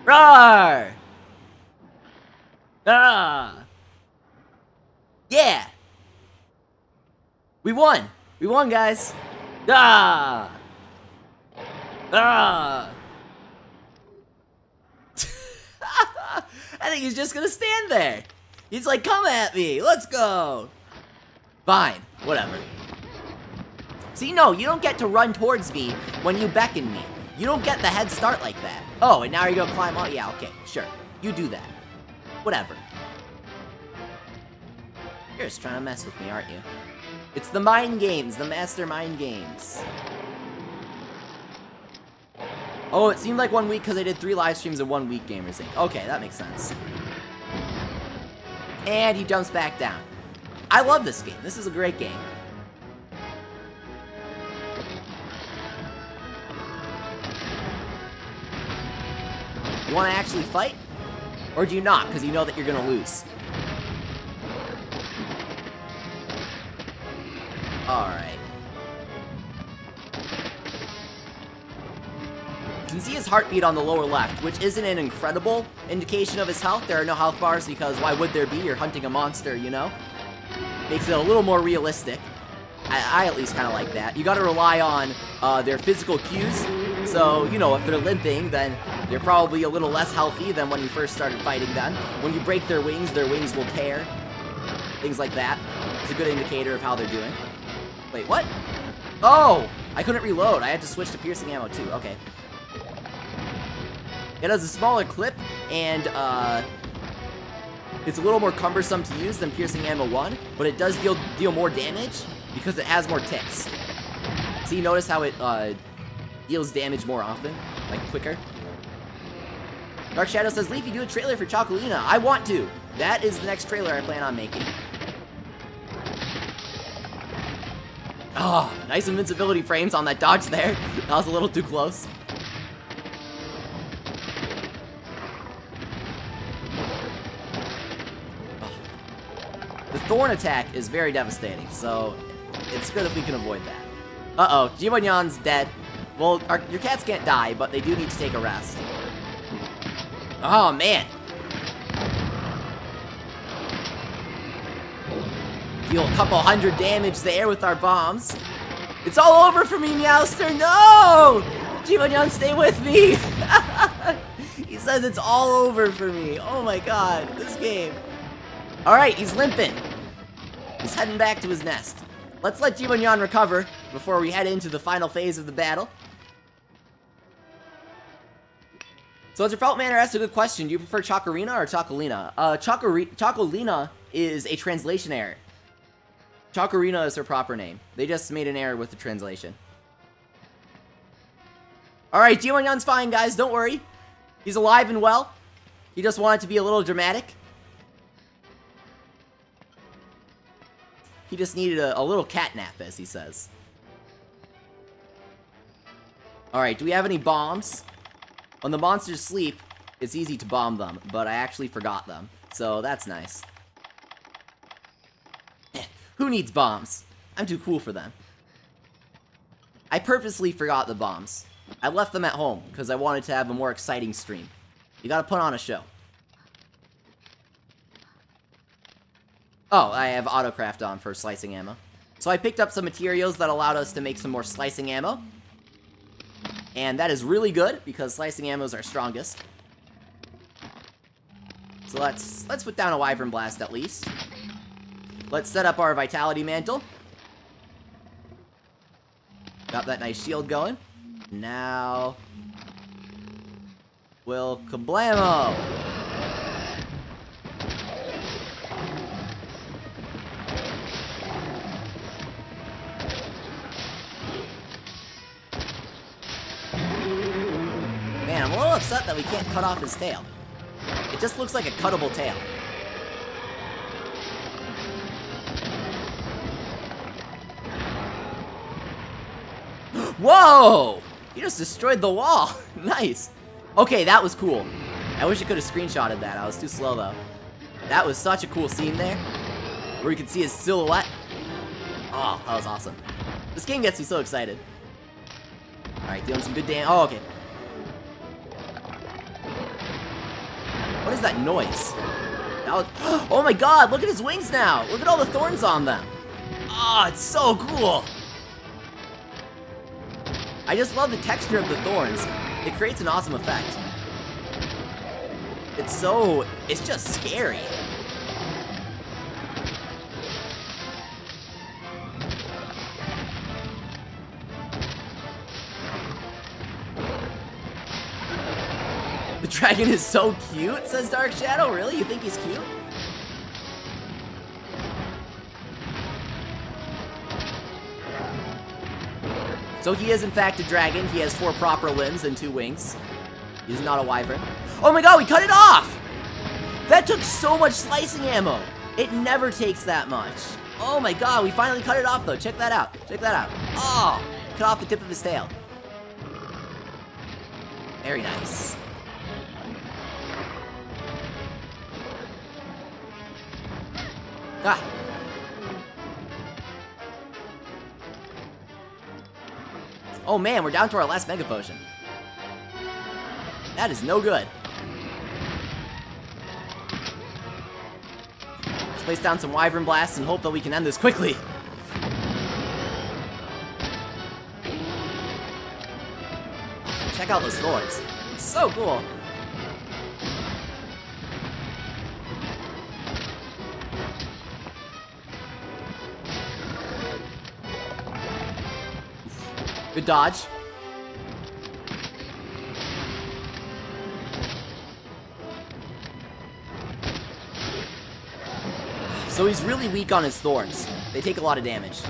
Roar! Ah! Yeah! We won! We won, guys! Ah! Ah! I think he's just gonna stand there! He's like, come at me! Let's go! Fine. Whatever. See, no, you don't get to run towards me when you beckon me. You don't get the head start like that. Oh, and now you're gonna climb on? Yeah, okay, sure. You do that. Whatever. You're just trying to mess with me, aren't you? It's the mind games, the mastermind games. Oh, it seemed like 1 week because I did 3 live streams in 1 week, Gamers Inc. Okay, that makes sense. And he jumps back down. I love this game. This is a great game. You want to actually fight? Or do you not, because you know that you're going to lose? Alright. You can see his heartbeat on the lower left, which isn't an incredible indication of his health. There are no health bars because why would there be? You're hunting a monster, you know? Makes it a little more realistic. I at least kind of like that. You got to rely on their physical cues. So, you know, if they're limping, then they're probably a little less healthy than when you first started fighting them. When you break their wings will tear. Things like that. It's a good indicator of how they're doing. Wait, what? Oh! I couldn't reload. I had to switch to piercing ammo too. Okay. It has a smaller clip, and it's a little more cumbersome to use than piercing ammo 1, but it does deal more damage because it has more ticks. So you notice how it deals damage more often, like quicker. Dark Shadow says, Leafy, do a trailer for Chocolina. I want to. That is the next trailer I plan on making. Oh, nice invincibility frames on that dodge there. That was a little too close. The thorn attack is very devastating, so it's good if we can avoid that. Uh-oh, Jibanyan's dead. Well, your cats can't die, but they do need to take a rest. Oh, man. Deal a couple hundred damage there with our bombs. It's all over for me, Meowster. No! Jibanyan, stay with me. He says it's all over for me. Oh my god, this game. Alright, he's limping. He's heading back to his nest. Let's let Jibanyan recover before we head into the final phase of the battle. So as your felt manner asked a good question. Do you prefer Chocorina or Chocolina? Chocolina is a translation error. Chocorina is her proper name. They just made an error with the translation. Alright, Jibanyan's fine, guys. Don't worry. He's alive and well. He just wanted to be a little dramatic. He just needed a little catnap, as he says. Alright, do we have any bombs? When the monsters sleep, it's easy to bomb them, but I actually forgot them. So that's nice. Who needs bombs? I'm too cool for them. I purposely forgot the bombs. I left them at home, because I wanted to have a more exciting stream. You gotta put on a show. Oh, I have autocraft on for slicing ammo. So I picked up some materials that allowed us to make some more slicing ammo. And that is really good, because slicing ammo is our strongest. So let's put down a Wyvern Blast at least. Let's set up our Vitality Mantle. Got that nice shield going. Now we'll kablamo! Man, I'm a little upset that we can't cut off his tail. It just looks like a cuttable tail. Whoa! You just destroyed the wall. Nice. Okay, that was cool. I wish I could have screenshotted that. I was too slow, though. That was such a cool scene there, where you could see his silhouette. Oh, that was awesome. This game gets me so excited. Alright, doing some good damage. Oh, okay. What is that noise? That was... Oh my god, look at his wings now! Look at all the thorns on them! Oh, it's so cool! I just love the texture of the thorns. It creates an awesome effect. It's just scary. The dragon is so cute, says Dark Shadow. Really? You think he's cute? So he is in fact a dragon. He has 4 proper limbs and 2 wings. He's not a wyvern. Oh my god, we cut it off! That took so much slicing ammo. It never takes that much. Oh my god, we finally cut it off though. Check that out. Check that out. Oh, cut off the tip of his tail. Very nice. Ah. Oh man, we're down to our last Mega Potion. That is no good. Let's place down some Wyvern Blasts and hope that we can end this quickly. check out those thorns. It's so cool. Good dodge. So he's really weak on his thorns. They take a lot of damage.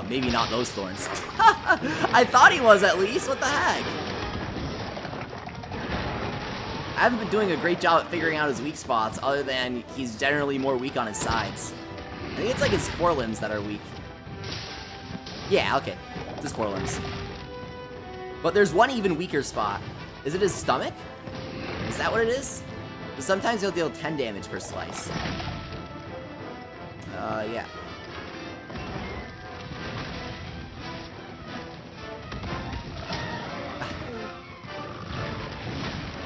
Maybe not those thorns. I thought he was at least. What the heck? I haven't been doing a great job at figuring out his weak spots, other than he's generally more weak on his sides. I think it's like his forelimbs that are weak. Yeah, okay. It's his forelimbs. But there's one even weaker spot. Is it his stomach? Is that what it is? Because sometimes he'll deal 10 damage per slice. Yeah.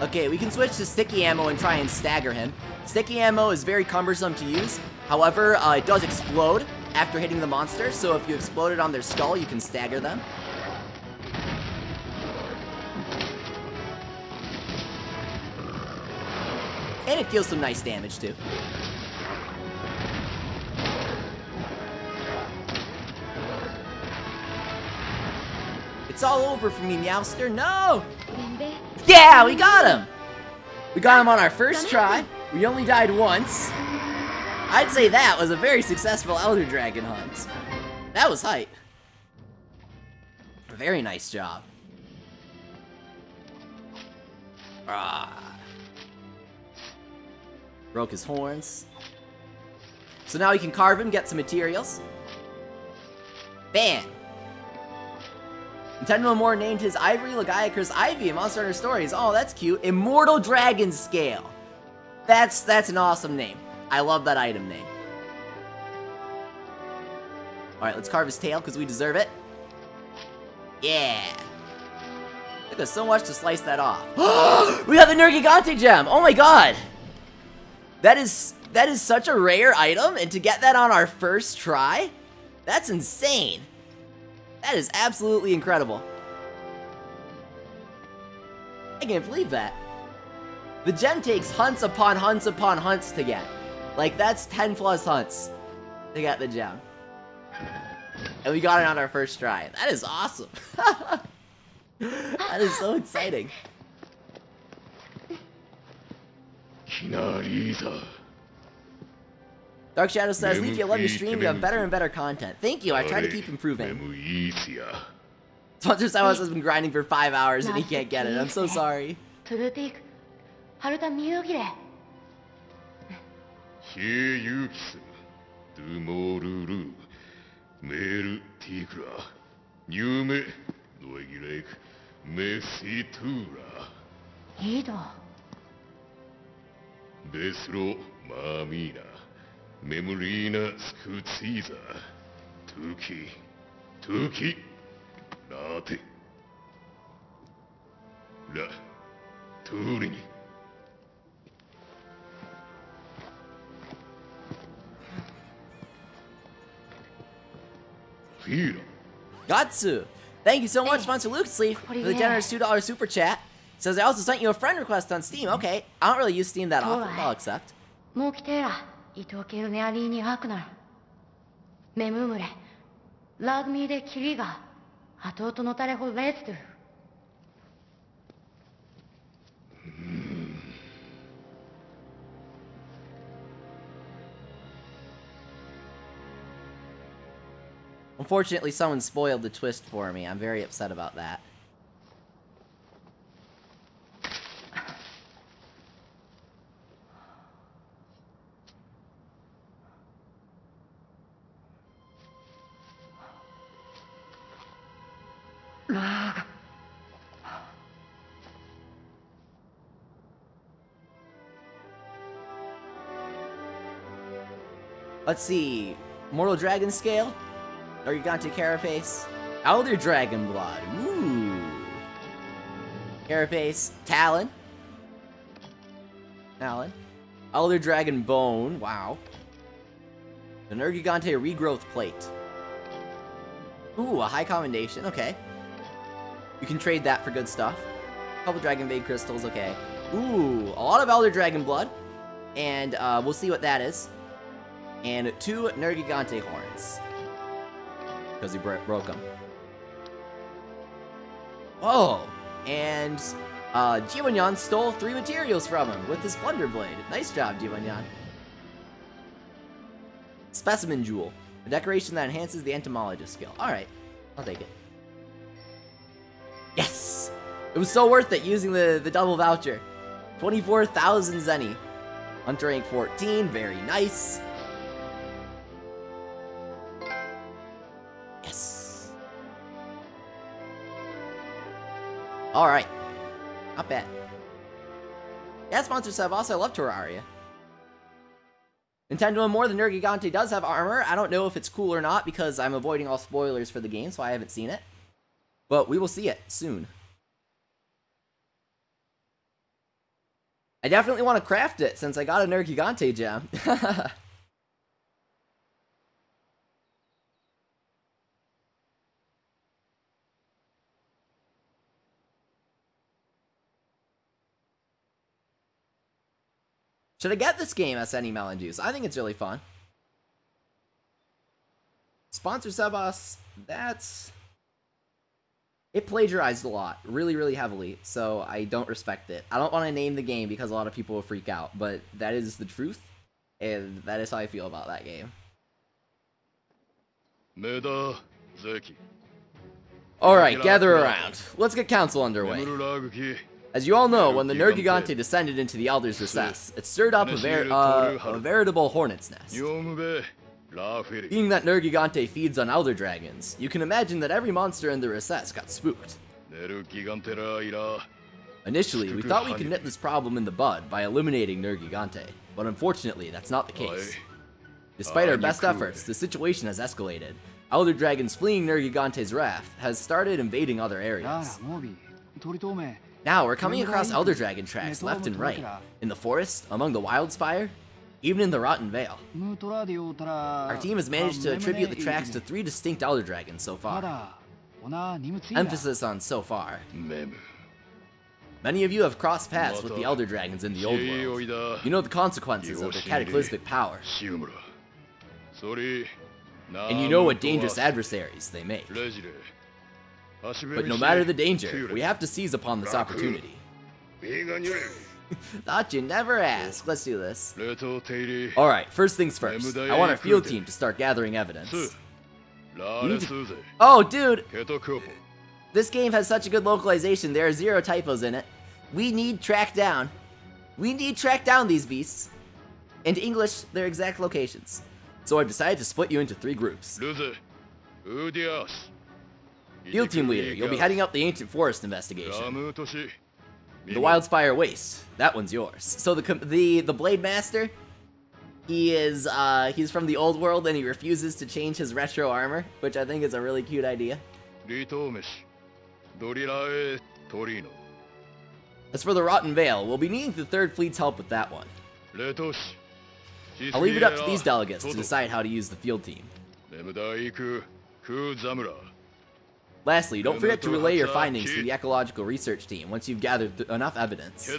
Okay, we can switch to sticky ammo and try and stagger him. Sticky ammo is very cumbersome to use. However, it does explode after hitting the monster, so if you explode it on their skull, you can stagger them. And it deals some nice damage, too. It's all over for me, Meowster. No! Yeah, we got him! We got him on our first try. We only died once. I'd say that was a very successful Elder Dragon hunt. That was hype. Very nice job. Broke his horns. So now we can carve him, get some materials. Bam! Nintendo More named his Ivory Lagiacrus Ivy in Monster Hunter Stories. Oh, that's cute. Immortal Dragon Scale. That's an awesome name. I love that item name. Alright, let's carve his tail because we deserve it. Yeah. Took us so much to slice that off. We have the Nergigante gem. Oh my god. That is such a rare item, and to get that on our first try, that's insane. That is absolutely incredible. I can't believe that. The gem takes hunts upon hunts upon hunts to get. Like, that's 10 plus hunts to get the gem. And we got it on our first try. That is awesome. That is so exciting. Dark Shadow says, Leafy, I love your stream. You have better and better content. Thank you. I try to keep improving. Sponsor Sawas has been grinding for 5 hours and he can't get it. I'm so sorry.
Memorina Scutiza Tuki Nate La Turini
Gatsu! Thank you so much, Sponsor Luke Sleep, for the generous $2 super chat. Says I also sent you a friend request on Steam. Okay, I don't really use Steam that often, but I'll accept. Unfortunately, someone spoiled the twist for me. I'm very upset about that. Let's see. Mortal Dragon Scale? Nergigante Carapace? Elder Dragon Blood. Ooh. Carapace. Talon. Elder Dragon Bone. Wow. The Nergigante Regrowth Plate. Ooh, a high commendation, okay. You can trade that for good stuff. A couple Dragon Vein crystals, okay. Ooh, a lot of Elder Dragon blood. And we'll see what that is. And 2 Nergigante horns. Because he broke them. Whoa! And Jiwanyan stole 3 materials from him with his Plunder Blade. Nice job, Jiwanyan. Specimen Jewel. A decoration that enhances the entomologist skill. Alright, I'll take it. Yes! It was so worth it using the double voucher. 24,000 Zenny. Hunter rank 14, very nice. Yes. Alright. Not bad. Yeah, sponsor sub. Also, I love Terraria. Nintendo and more, the Nergigante does have armor. I don't know if it's cool or not because I'm avoiding all spoilers for the game, so I haven't seen it. But we will see it soon. I definitely want to craft it since I got a Nergigante gem. Should I get this game, SNE Melon Juice? I think it's really fun. Sponsor Sebas, that's... It plagiarized a lot, really, really heavily, so I don't respect it. I don't want to name the game because a lot of people will freak out, but that is the truth, and that is how I feel about that game. Alright, gather around. Let's get council underway. As you all know, when the Nergigante descended into the Elder's Recess, it stirred up a veritable hornet's nest. Being that Nergigante feeds on Elder Dragons, you can imagine that every monster in the Recess got spooked. Initially, we thought we could nip this problem in the bud by eliminating Nergigante, but unfortunately, that's not the case. Despite our best efforts, the situation has escalated. Elder Dragons fleeing Nergigante's wrath has started invading other areas. Now, we're coming across Elder Dragon tracks left and right, in the forest, among the Wildspire, even in the Rotten Vale. Our team has managed to attribute the tracks to 3 distinct Elder Dragons so far. Emphasis on so far. Many of you have crossed paths with the Elder Dragons in the old world. You know the consequences of their cataclysmic power. And you know what dangerous adversaries they make. But no matter the danger, we have to seize upon this opportunity. Thought you'd never ask. Let's do this. Alright, first things first. I want our field team to start gathering evidence. Oh, dude! This game has such a good localization, there are 0 typos in it. We need track down. We need track down these beasts. And to English, their exact locations. So I've decided to split you into 3 groups. Field team leader, you'll be heading up the Ancient Forest investigation. The Wildspire Waste, that one's yours. So the Blade Master, he's from the old world and he refuses to change his retro armor, which I think is a really cute idea. As for the Rotten Vale, we'll be needing the 3rd Fleet's help with that one. I'll leave it up to these delegates to decide how to use the field team. Lastly, don't forget to relay your findings to the ecological research team once you've gathered enough evidence.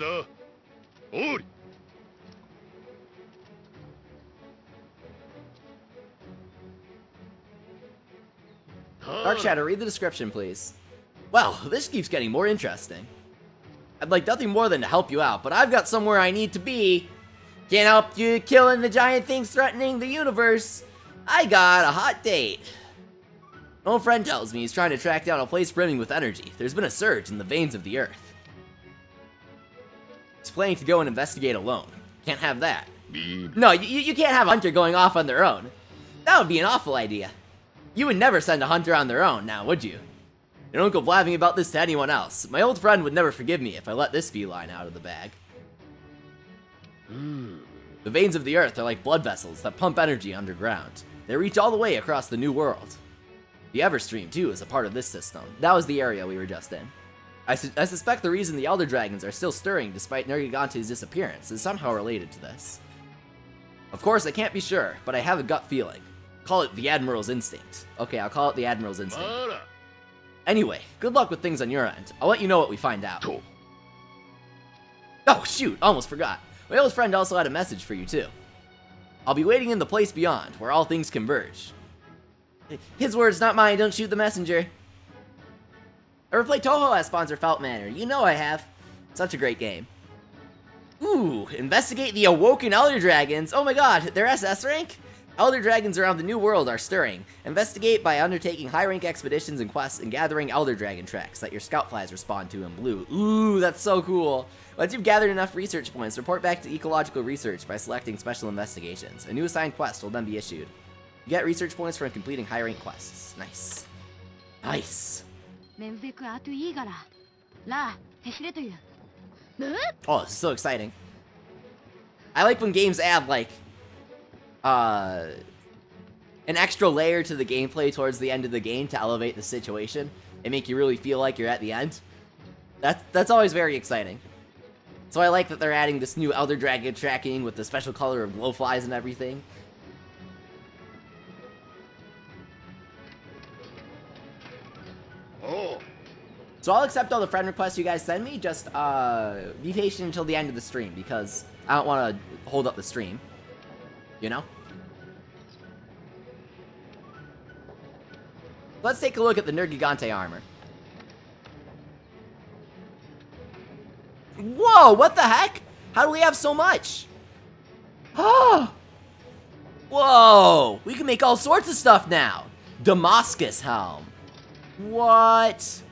Dark Shadow, read the description, please. Well, this keeps getting more interesting. I'd like nothing more than to help you out, but I've got somewhere I need to be. Can't help you killing the giant things threatening the universe. I got a hot date. An old friend tells me he's trying to track down a place brimming with energy. There's been a surge in the veins of the earth. He's planning to go and investigate alone. Can't have that. No, you can't have a hunter going off on their own. That would be an awful idea. You would never send a hunter on their own, now would you? And don't go blabbing about this to anyone else. My old friend would never forgive me if I let this feline out of the bag. The veins of the earth are like blood vessels that pump energy underground. They reach all the way across the new world. The Everstream, too, is a part of this system. That was the area we were just in. I suspect the reason the Elder Dragons are still stirring despite Nergigante's disappearance is somehow related to this. Of course, I can't be sure, but I have a gut feeling. Call it the Admiral's Instinct. Okay, I'll call it the Admiral's Instinct.
まら
Anyway, good luck with things on your end. I'll let you know what we find out.
と
Oh, shoot, almost forgot. My old friend also had a message for you, too. I'll be waiting in the place beyond, where all things converge. His words, not mine, don't shoot the messenger. Ever play Toho as sponsor Felt Manor? You know I have. Such a great game. Ooh, investigate the Awoken Elder Dragons. Oh my god, they're SS rank? Elder Dragons around the New World are stirring. Investigate by undertaking high-rank expeditions and quests and gathering Elder Dragon tracks that your scout flies respond to in blue. Ooh, that's so cool. Once you've gathered enough research points, report back to Ecological Research by selecting Special Investigations. A new assigned quest will then be issued. You get research points for completing high-rank quests. Nice. Nice. Oh, this is so exciting. I like when games add, like, an extra layer to the gameplay towards the end of the game to elevate the situation and make you really feel like you're at the end. That's always very exciting. So I like that they're adding this new Elder Dragon tracking with the special color of glowflies and everything.
Oh.
So I'll accept all the friend requests you guys send me, just be patient until the end of the stream because I don't want to hold up the stream. You know? Let's take a look at the Nergigante armor. Whoa, what the heck? How do we have so much? Ah! Whoa, we can make all sorts of stuff now. Damascus helm. What?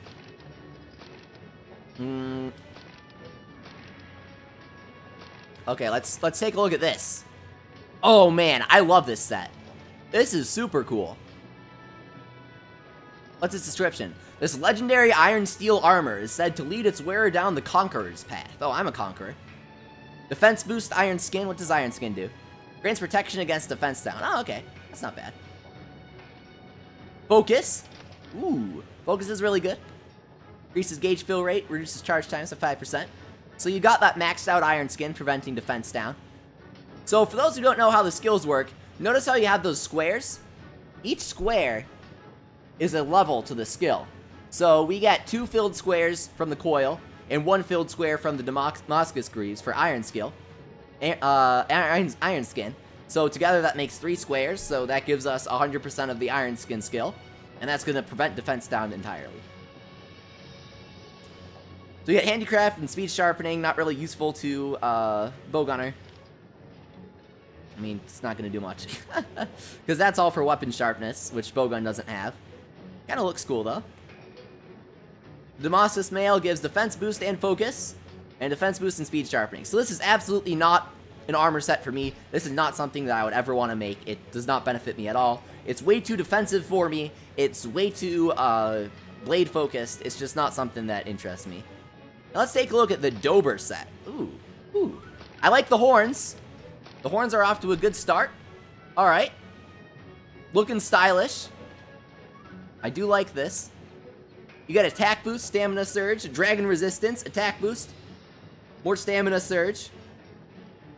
Okay, let's take a look at this. Oh man, I love this set. This is super cool. What's its description? This legendary iron steel armor is said to lead its wearer down the conqueror's path. Oh, I'm a conqueror. Defense boost iron skin. What does iron skin do? Grants protection against defense down. Oh, okay. That's not bad. Focus. Ooh, focus is really good. Increases gauge fill rate, reduces charge times by 5%. So you got that maxed out iron skin preventing defense down. So for those who don't know how the skills work, notice how you have those squares? Each square is a level to the skill. So we get 2 filled squares from the coil, and 1 filled square from the Damascus greaves for iron skill. Iron skin. So together that makes 3 squares, so that gives us 100% of the iron skin skill. And that's going to prevent defense down entirely. So you get handicraft and speed sharpening, not really useful to bowgunner. I mean, it's not going to do much. Because that's all for weapon sharpness, which bowgun doesn't have. Kind of looks cool, though. Damascus mail gives defense boost and focus, and defense boost and speed sharpening. So this is absolutely not an armor set for me. This is not something that I would ever want to make. It does not benefit me at all. It's way too defensive for me. It's way too blade focused. It's just not something that interests me. Now let's take a look at the Dober set. Ooh, ooh. I like the horns. The horns are off to a good start. Alright. Looking stylish. I do like this. You get attack boost, stamina surge, dragon resistance, attack boost, more stamina surge,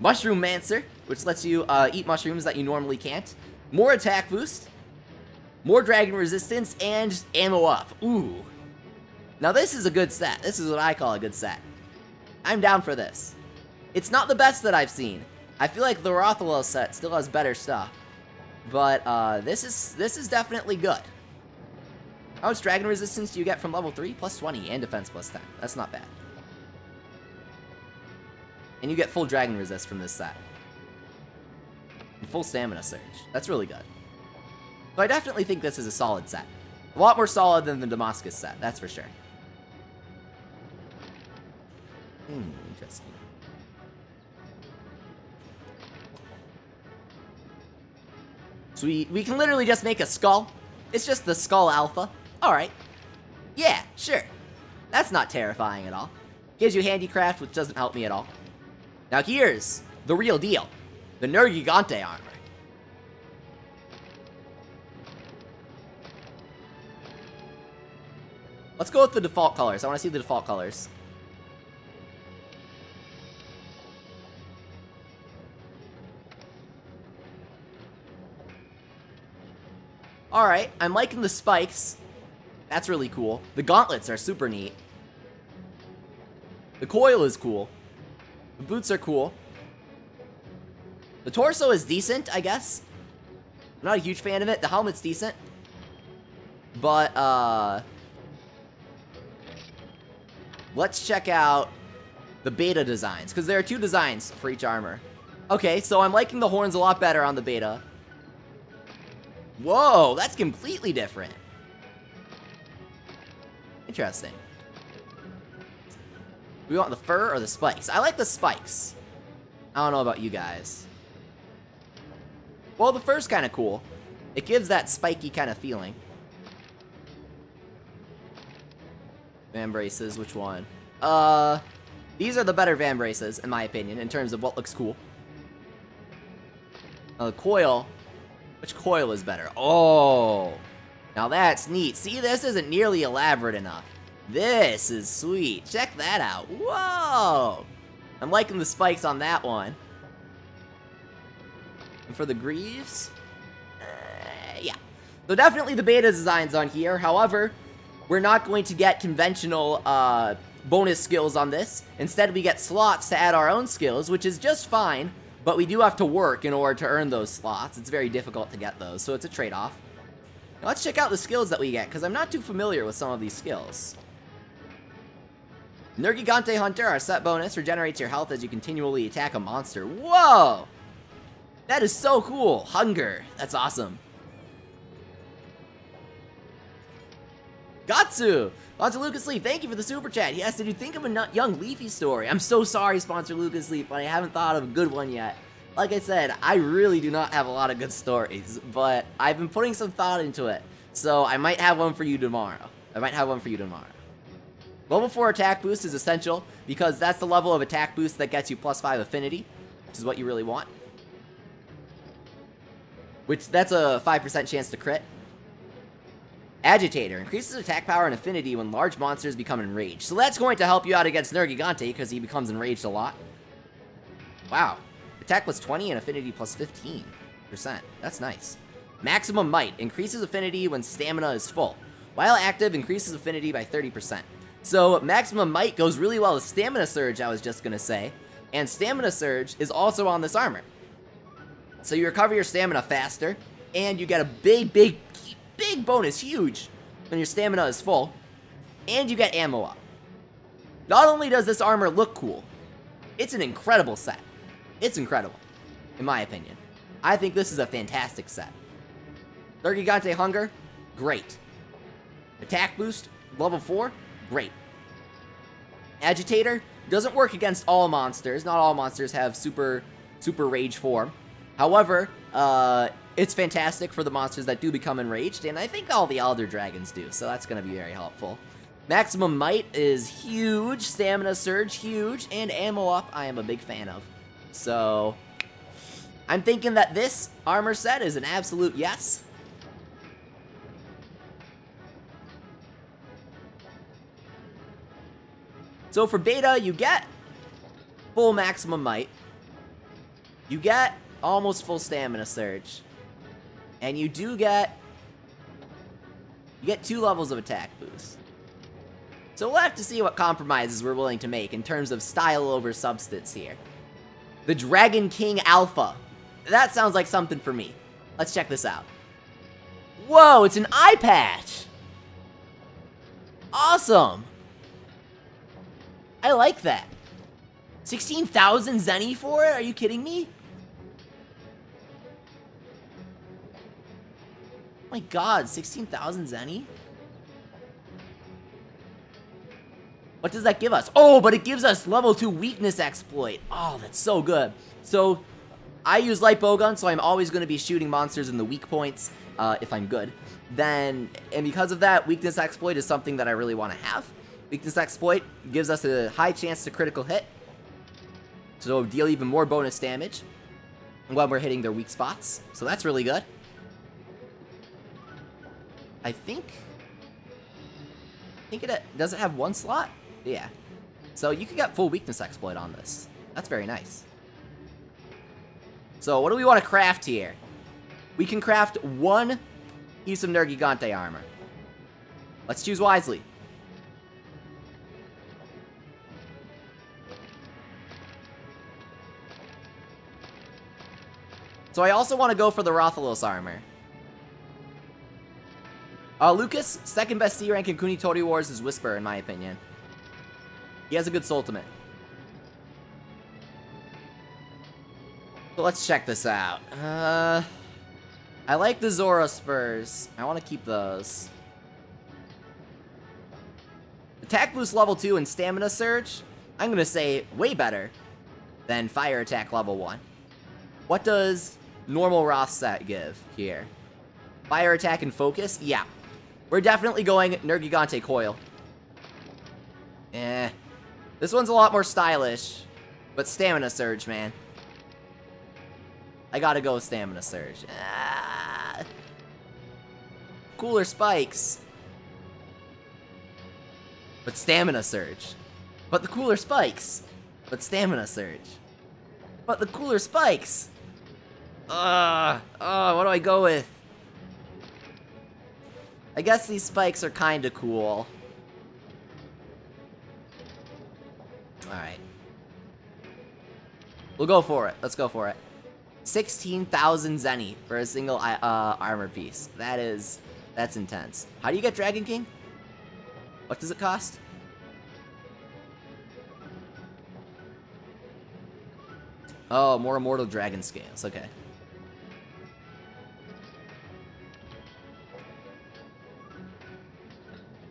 mushroom mancer, which lets you eat mushrooms that you normally can't, more attack boost, more dragon resistance, and ammo up. Ooh. Now this is a good set. This is what I call a good set. I'm down for this. It's not the best that I've seen. I feel like the Rothalel set still has better stuff. But this is definitely good. How much dragon resistance do you get from level 3? Plus 20 and defense plus 10. That's not bad. And you get full dragon resist from this set. And full stamina surge. That's really good. So I definitely think this is a solid set. A lot more solid than the Damascus set, that's for sure. Interesting. So we can literally just make a skull. It's just the skull alpha. Alright. Yeah, sure. That's not terrifying at all. Gives you handicraft, which doesn't help me at all. Now here's the real deal. The Nergigante armor. Let's go with the default colors. I want to see the default colors. Alright, I'm liking the spikes. That's really cool. The gauntlets are super neat. The coil is cool. The boots are cool. The torso is decent, I guess. I'm not a huge fan of it. The helmet's decent. But, let's check out the beta designs, because there are 2 designs for each armor. Okay, so I'm liking the horns a lot better on the beta. Whoa, that's completely different. Interesting. Do we want the fur or the spikes? I like the spikes. I don't know about you guys. Well, the fur's kind of cool. It gives that spiky kind of feeling. Van braces, which one? These are the better van braces, in my opinion, in terms of what looks cool. Now the coil, which coil is better? Oh, now that's neat. See, this isn't nearly elaborate enough. This is sweet. Check that out. Whoa! I'm liking the spikes on that one. And for the greaves? Yeah. So definitely the beta designs on here. However, we're not going to get conventional bonus skills on this. Instead, we get slots to add our own skills, which is just fine. But we do have to work in order to earn those slots. It's very difficult to get those, so it's a trade-off. Now let's check out the skills that we get, because I'm not too familiar with some of these skills. Nergigante Hunter, our set bonus, regenerates your health as you continually attack a monster. Whoa! That is so cool. Hunger. That's awesome. Gatsu! Sponsor Lucas Leaf, thank you for the super chat. Yes, did you think of a young Leafy story? I'm so sorry, Sponsor Lucas Leaf, but I haven't thought of a good one yet. Like I said, I really do not have a lot of good stories, but I've been putting some thought into it. So I might have one for you tomorrow. Level 4 attack boost is essential, because that's the level of attack boost that gets you +5 affinity, which is what you really want. That's a 5% chance to crit. Agitator increases attack power and affinity when large monsters become enraged. So that's going to help you out against Nergigante because he becomes enraged a lot. Wow. Attack plus 20 and affinity plus 15%. That's nice. Maximum Might increases affinity when stamina is full. While active, increases affinity by 30%. So Maximum Might goes really well with Stamina Surge, I was just going to say. And Stamina Surge is also on this armor. So you recover your stamina faster, and you get a big bonus, huge, when your stamina is full, and you get ammo up. Not only does this armor look cool, it's an incredible set. It's incredible, in my opinion. I think this is a fantastic set. Nergigante Hunger, great. Attack boost, level 4, great. Agitator doesn't work against all monsters. Not all monsters have super rage form. However, it's fantastic for the monsters that do become enraged, and I think all the Elder Dragons do, so that's going to be very helpful. Maximum Might is huge, Stamina Surge, huge, and Ammo Up I am a big fan of. So, I'm thinking that this armor set is an absolute yes. So for beta, you get full Maximum Might. You get almost full Stamina Surge. And you do get... You get 2 levels of attack boost. So we'll have to see what compromises we're willing to make in terms of style over substance here. The Dragon King Alpha. That sounds like something for me. Let's check this out. Whoa, it's an eye patch! Awesome! I like that. 16,000 Zenny for it? Are you kidding me? Oh my god, 16,000 Zenny? What does that give us? Oh, but it gives us level 2 weakness exploit. Oh, that's so good. So, I use Light Bowgun, so I'm always going to be shooting monsters in the weak points, if I'm good. And because of that, weakness exploit is something that I really want to have. Weakness exploit gives us a high chance to critical hit, so deal even more bonus damage when we're hitting their weak spots. So that's really good. I think it does it have 1 slot? Yeah. So you can get full weakness exploit on this. That's very nice. So what do we want to craft here? We can craft 1 Use some Nergigante armor. Let's choose wisely. So I also want to go for the Rathalos armor. Lucas, second best C rank in Kunitori Wars is Whisper, in my opinion. He has a good ultimate. So let's check this out. I like the Zoro Spurs. I want to keep those. Attack boost level 2 and stamina surge, I'm going to say way better than fire attack level 1. What does normal Roth set give here? Fire attack and focus? Yeah. We're definitely going Nergigante Coil. This one's a lot more stylish, but stamina surge, man. I gotta go with stamina surge. Cooler spikes. But stamina surge. But the cooler spikes. But stamina surge. But the cooler spikes. What do I go with? I guess these spikes are kinda cool. Alright. We'll go for it. Let's go for it. 16,000 Zenny for a single armor piece. That's intense. How do you get Dragon King? What does it cost? Oh, more Immortal Dragon Scales. Okay.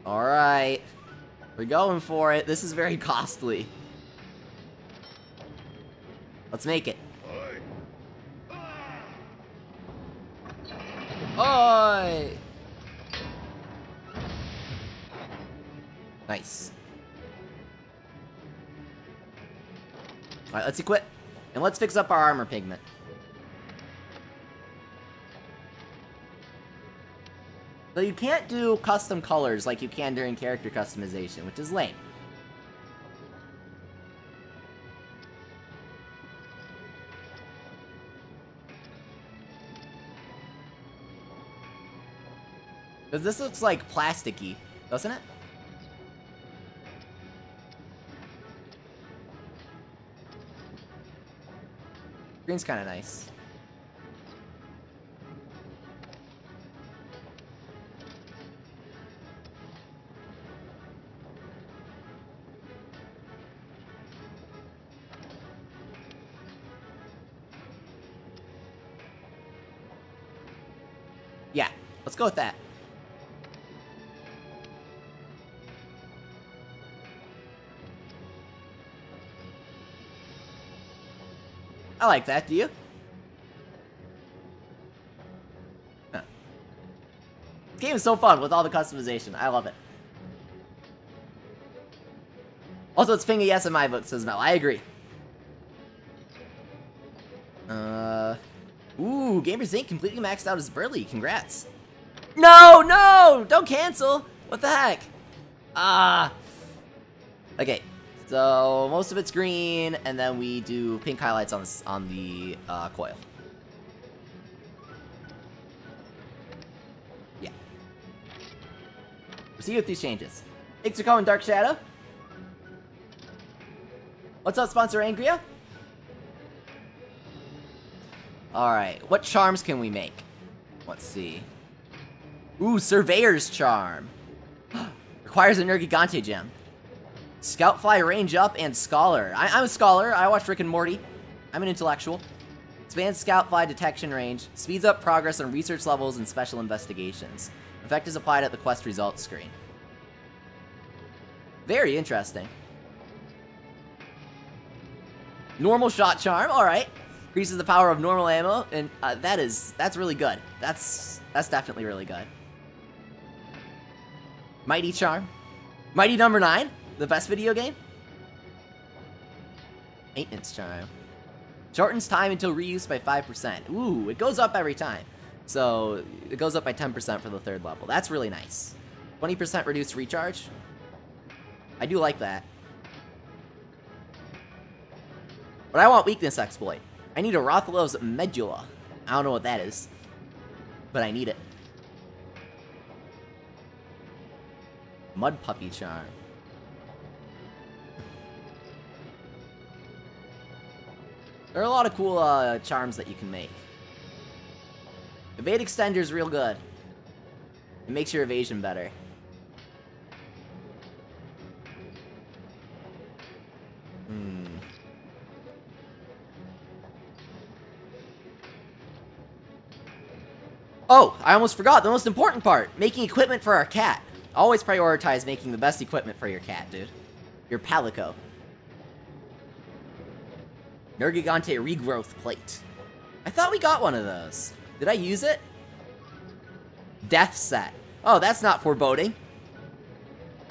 Alright. We're going for it. This is very costly. Let's make it. Oi! Nice. Alright, let's equip. And let's fix up our armor pigment. So you can't do custom colors like you can during character customization, which is lame. Because this looks like plasticky, doesn't it? Green's kind of nice. Yeah, let's go with that. I like that, do you? Huh. This game is so fun with all the customization. I love it. Also, it's Finga yes in my book, says Mel. I agree. Ooh, Gamers Inc. completely maxed out as Burly. Congrats. No, no! Don't cancel! What the heck? Okay. So, most of it's green, and then we do pink highlights on the coil. Yeah. We'll see you with these changes. Thanks for coming, Dark Shadow. What's up, sponsor Angria? Alright, what charms can we make? Let's see. Ooh, Surveyors Charm. Requires a Nergigante gem. Scoutfly range up and Scholar. I'm a Scholar. I watch Rick and Morty. I'm an intellectual. Expands Scoutfly detection range. Speeds up progress on research levels and special investigations. Effect is applied at the quest results screen. Very interesting. Normal shot charm. Alright. Increases the power of normal ammo. And that's really good. That's definitely really good. Mighty charm. Mighty number 9. The best video game? Maintenance charm. Shortens time until reuse by 5%. Ooh, it goes up every time. So, it goes up by 10% for the 3rd level. That's really nice. 20% reduced recharge. I do like that. But I want weakness exploit. I need a Rathalos Medulla. I don't know what that is. But I need it. Mud Puppy Charm. There are a lot of cool charms that you can make. Evade Extender is real good. It makes your evasion better. Oh, I almost forgot the most important part. Making equipment for our cat. Always prioritize making the best equipment for your cat, dude. Your Palico. Nergigante Regrowth Plate. I thought we got one of those. Did I use it? Death Set. Oh, that's not foreboding.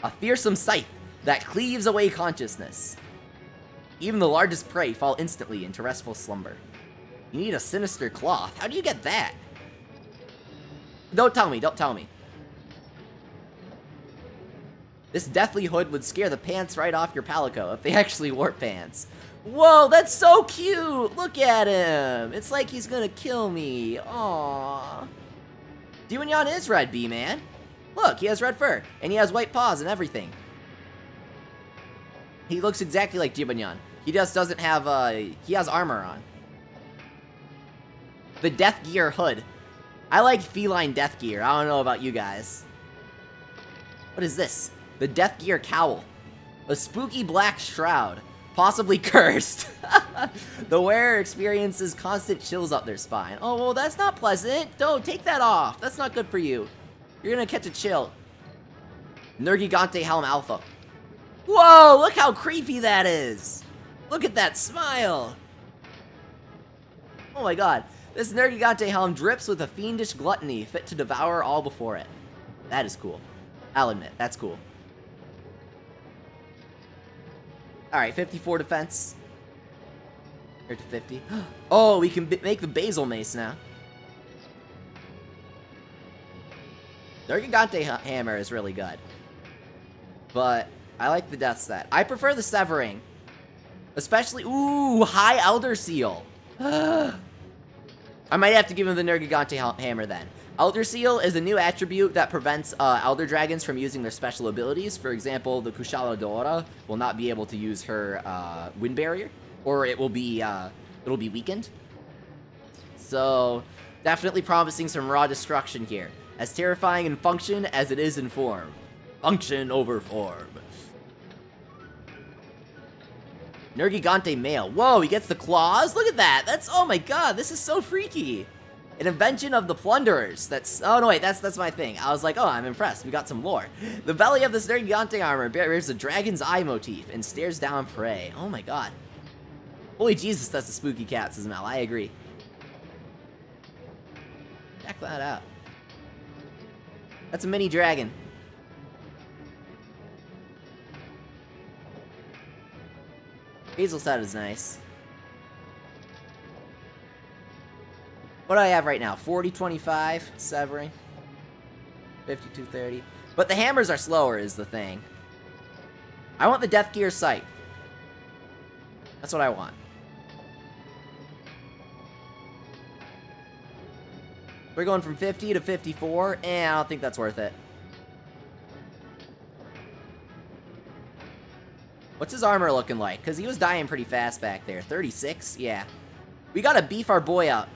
A fearsome scythe that cleaves away consciousness. Even the largest prey fall instantly into restful slumber. You need a sinister cloth. How do you get that? Don't tell me, don't tell me. This deathly hood would scare the pants right off your Palico if they actually wore pants. Whoa, that's so cute! Look at him! It's like he's gonna kill me. Aww. Duignon is red, B-Man. Look, he has red fur, and he has white paws and everything. He looks exactly like Duignon. He just doesn't have, he has armor on. The Death Gear hood. I like feline Death Gear. I don't know about you guys. What is this? The Death Gear cowl. A spooky black shroud. Possibly cursed. The wearer experiences constant chills up their spine. Oh, well, that's not pleasant. Don't take that off. That's not good for you. You're gonna catch a chill. Nergigante Helm Alpha. Whoa, look how creepy that is. Look at that smile. Oh my god. This Nergigante helm drips with a fiendish gluttony fit to devour all before it. That is cool. I'll admit, that's cool. Alright, 54 defense. Here to 50. Oh, we can make the Basil Mace now. Nergigante hammer is really good. But I like the Death Set. I prefer the Severing. Especially, ooh, High Elder Seal. I might have to give him the Nergigante hammer then. Elder Seal is a new attribute that prevents Elder Dragons from using their special abilities. For example, the Kushala Dora will not be able to use her Wind Barrier, or it will be it'll be weakened. So, definitely promising some raw destruction here. As terrifying in function as it is in form. Function over form. Nergigante male. Whoa, he gets the claws? Look at that. That's, oh my god, this is so freaky. An invention of the Plunderers. That's, oh no wait, that's my thing. I was like, oh, I'm impressed. We got some lore. The belly of this Nergigante armor bears a dragon's eye motif and stares down prey. Oh my god. Holy Jesus, that's a spooky cat smell. I agree. Check that out. That's a mini dragon. Basil set is nice. What do I have right now? 40-25, Severing. 52-30. But the hammers are slower is the thing. I want the Death Gear Sight. That's what I want. We're going from 50 to 54, and I don't think that's worth it. What's his armor looking like? Because he was dying pretty fast back there. 36? Yeah. We gotta beef our boy up.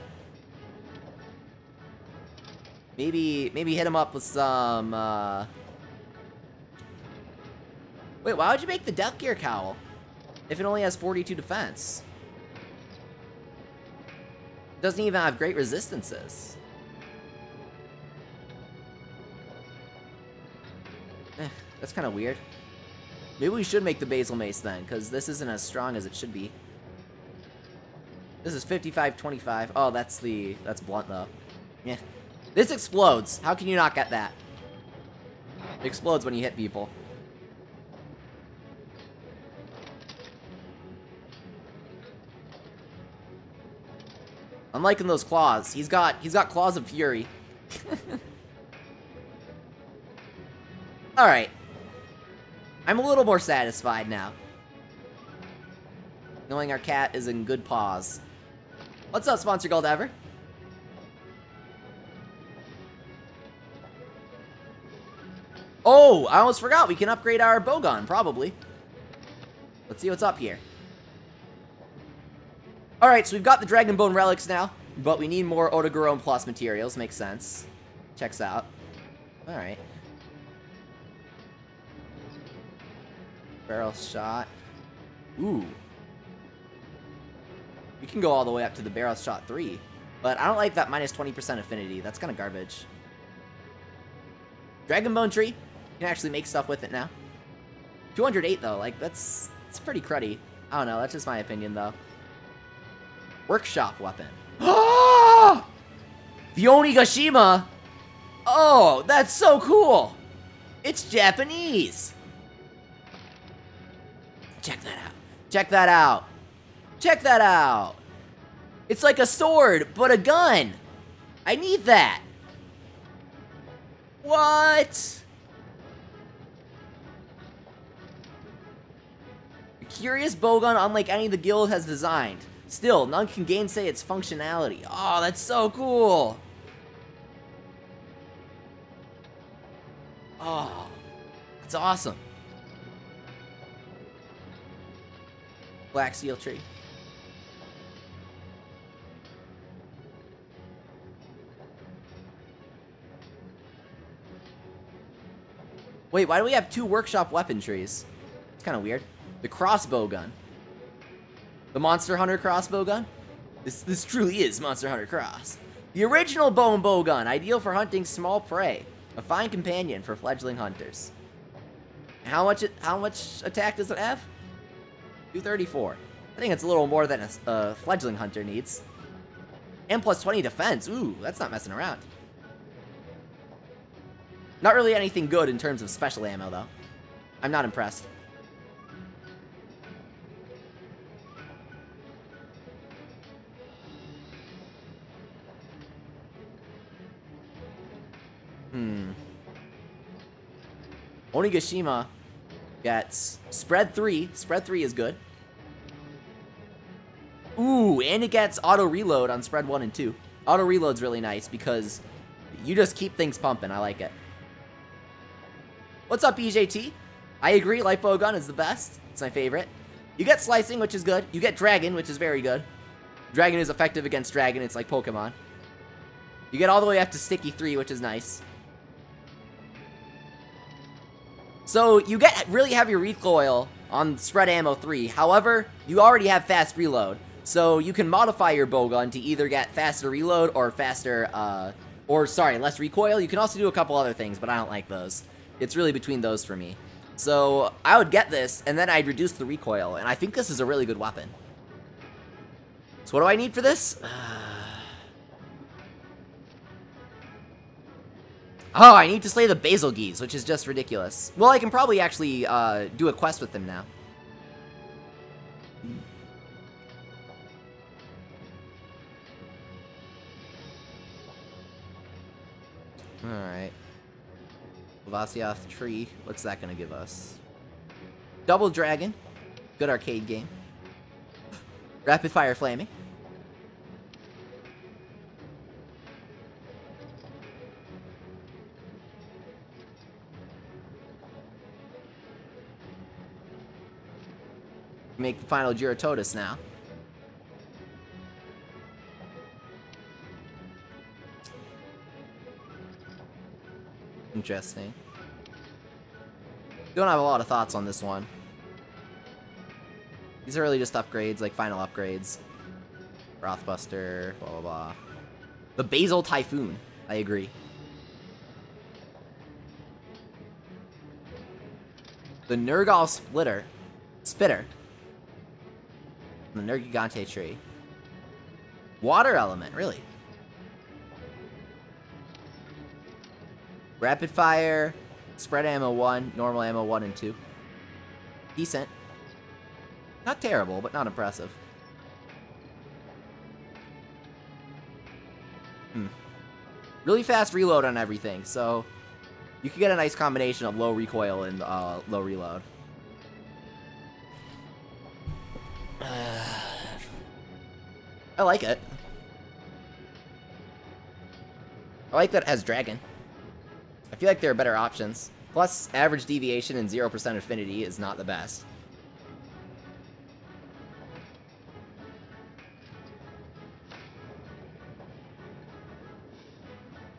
Maybe hit him up with some, Wait, why would you make the Death Gear Cowl? If it only has 42 defense? Doesn't even have great resistances. That's kind of weird. Maybe we should make the Basil Mace then, because this isn't as strong as it should be. This is 55-25. Oh, that's blunt though. Yeah. This explodes. How can you not get that? It explodes when you hit people. I'm liking those claws. He's got claws of fury. Alright. I'm a little more satisfied now. Knowing our cat is in good paws. What's up, Sponsor Gold Ever? Oh, I almost forgot. We can upgrade our Bowgun, probably. Let's see what's up here. Alright, so we've got the Dragon Bone relics now, but we need more Otoguron Plus materials. Makes sense. Checks out. Alright. Barrel shot. Ooh. We can go all the way up to the barrel shot 3. But I don't like that minus 20% affinity. That's kind of garbage. Dragon Bone Tree. You can actually make stuff with it now. 208 though. Like, that's pretty cruddy. I don't know. That's just my opinion though. Workshop weapon. Ah! The Onigashima! Oh, that's so cool! It's Japanese! Check that out. Check that out. Check that out. It's like a sword, but a gun. I need that. What? A curious bowgun unlike any the guild has designed. Still, none can gainsay its functionality. Oh, that's so cool. Oh, that's awesome. Black Steel Tree. Wait, why do we have 2 workshop weapon trees? It's kind of weird. The crossbow gun. The Monster Hunter crossbow gun? This truly is Monster Hunter Cross. The original bow and bow gun, ideal for hunting small prey. A fine companion for fledgling hunters. How much attack does it have? 234. I think it's a little more than a fledgling hunter needs. And plus 20 defense. Ooh, that's not messing around. Not really anything good in terms of special ammo, though. I'm not impressed. Onigashima gets spread 3. Spread 3 is good. Ooh, and it gets auto reload on spread 1 and 2. Auto reload's really nice because you just keep things pumping. I like it. What's up, EJT? I agree, Light Bowgun is the best. It's my favorite. You get slicing, which is good. You get dragon, which is very good. Dragon is effective against dragon. It's like Pokemon. You get all the way up to sticky 3, which is nice. So you get really heavy recoil on spread ammo 3. However, you already have fast reload. So you can modify your bowgun to either get faster reload or faster, less recoil. You can also do a couple other things, but I don't like those. It's really between those for me. So I would get this, and then I'd reduce the recoil, and I think this is a really good weapon. So what do I need for this? Oh, I need to slay the Basil Geese, which is just ridiculous. Well, I can probably actually do a quest with them now. Alright. Vasiath Tree. What's that gonna give us? Double Dragon. Good arcade game. Rapid Fire Flaming. Make the final Giratotus now. Interesting. Don't have a lot of thoughts on this one. These are really just upgrades, like final upgrades. Rothbuster, blah blah blah. The Basil Typhoon, I agree. The Nergal Spitter. The Nergigante Tree. Water Element, really? Rapid Fire, Spread Ammo 1, Normal Ammo 1 and 2. Decent. Not terrible, but not impressive. Really fast reload on everything, so you can get a nice combination of low recoil and low reload. I like it. I like that it has dragon. I feel like there are better options. Plus, average deviation and 0% affinity is not the best.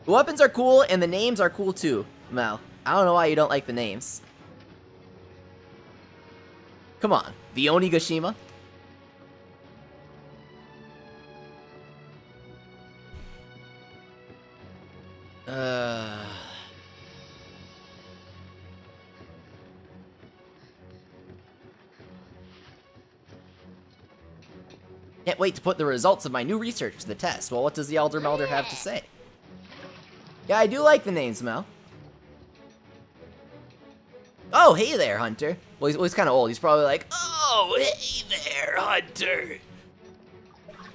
The weapons are cool, and the names are cool too, Mel. I don't know why you don't like the names. Come on, the Onigashima? Can't wait to put the results of my new research to the test. Well, what does the Elder Melder have to say? Yeah, I do like the names, Mel. Oh, hey there, Hunter. Well, he's kind of old. He's probably like, oh, hey there, Hunter.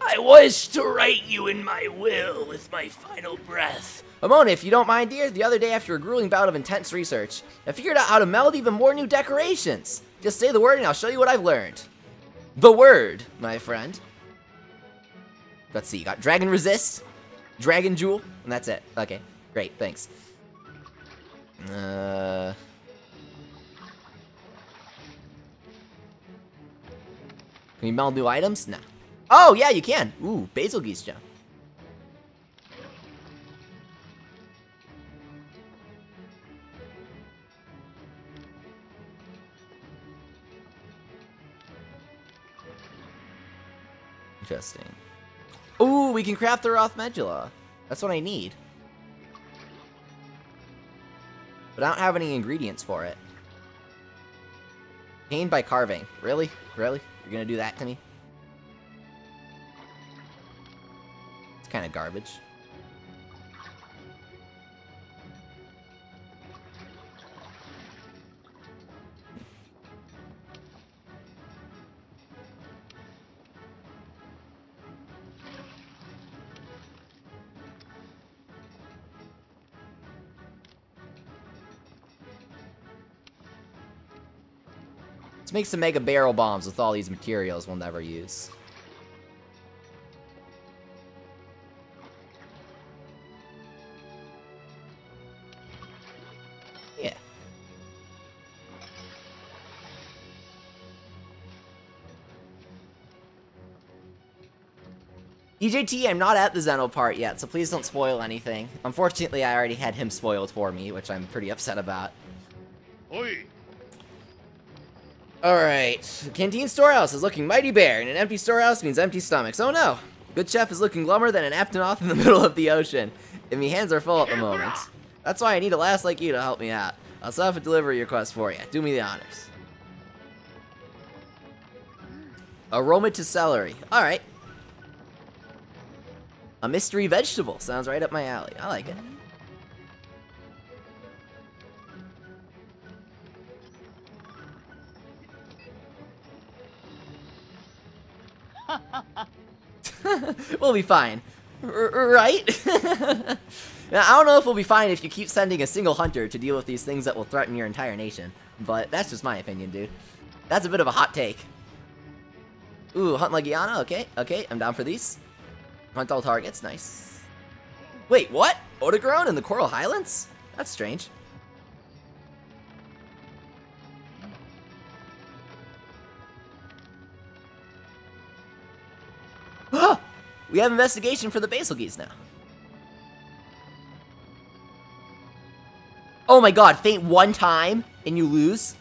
I wish to write you in my will with my final breath. Amona, if you don't mind, dear, the other day after a grueling bout of intense research, I figured out how to meld even more new decorations. Just say the word and I'll show you what I've learned. The word, my friend. Let's see, you got Dragon Resist, Dragon Jewel, and that's it. Okay, great, thanks. Can you meld new items? No. Oh, yeah, you can. Ooh, Basil Geese Gem. Interesting. Ooh, we can craft the Roth Medula. That's what I need. But I don't have any ingredients for it. Pained by carving. Really? Really? You're gonna do that to me? It's kind of garbage. Let's make some mega barrel bombs with all these materials we'll never use. Yeah. EJT, I'm not at the Zeno part yet, so please don't spoil anything. Unfortunately, I already had him spoiled for me, which I'm pretty upset about.
Oi!
Alright, Canteen Storehouse is looking mighty bare, and an empty storehouse means empty stomachs. Oh no! Good chef is looking glummer than an Aptonoth in the middle of the ocean, and me hands are full at the moment. That's why I need a lass like you to help me out. I'll set up a delivery request for you. Do me the honors. Aroma to celery. Alright. A mystery vegetable. Sounds right up my alley. I like it. We'll be fine. Right? Now, I don't know if we'll be fine if you keep sending a single hunter to deal with these things that will threaten your entire nation. But that's just my opinion, dude. That's a bit of a hot take. Ooh, Hunt Legiana, okay, okay, I'm down for these. Hunt all targets, nice. Wait, what? Odegaron in the Coral Highlands? That's strange. We have investigation for the Basil Geese now. Oh my god, faint one time and you lose?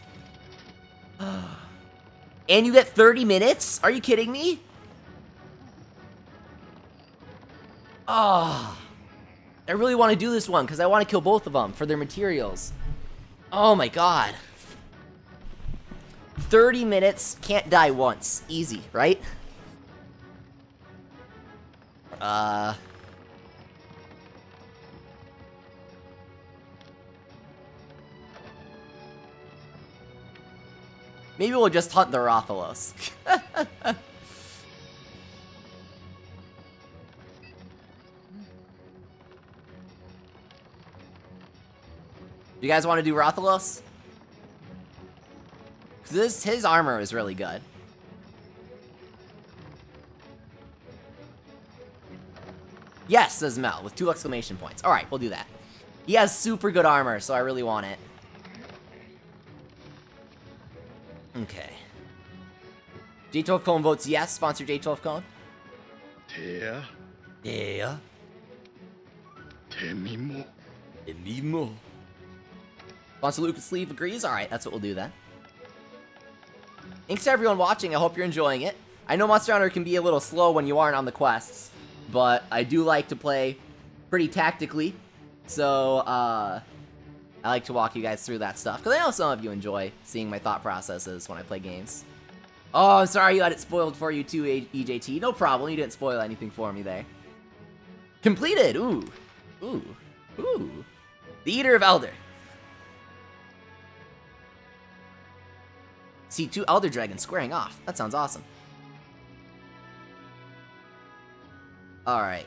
And you get 30 minutes? Are you kidding me? Oh, I really want to do this one because I want to kill both of them for their materials. Oh my god. 30 minutes, can't die once. Easy, right? Maybe we'll just hunt the Rathalos. You guys want to do Rathalos? Because his armor is really good. Yes, says Mel, with 2 exclamation points. Alright, we'll do that. He has super good armor, so I really want it. Okay. J12 Cone votes yes. Sponsor J12 Cone.
てや
Yeah.
てみも
Mimo. Sponsor Lucas Sleeve agrees. Alright, that's what we'll do then. Thanks to everyone watching. I hope you're enjoying it. I know Monster Hunter can be a little slow when you aren't on the quests, but I do like to play pretty tactically. So, I like to walk you guys through that stuff, because I know some of you enjoy seeing my thought processes when I play games. Oh, I'm sorry you had it spoiled for you too, EJT. No problem, you didn't spoil anything for me there. Completed! Ooh. Ooh. Ooh. The Eater of Elder. See 2 Elder Dragons squaring off. That sounds awesome. Alright.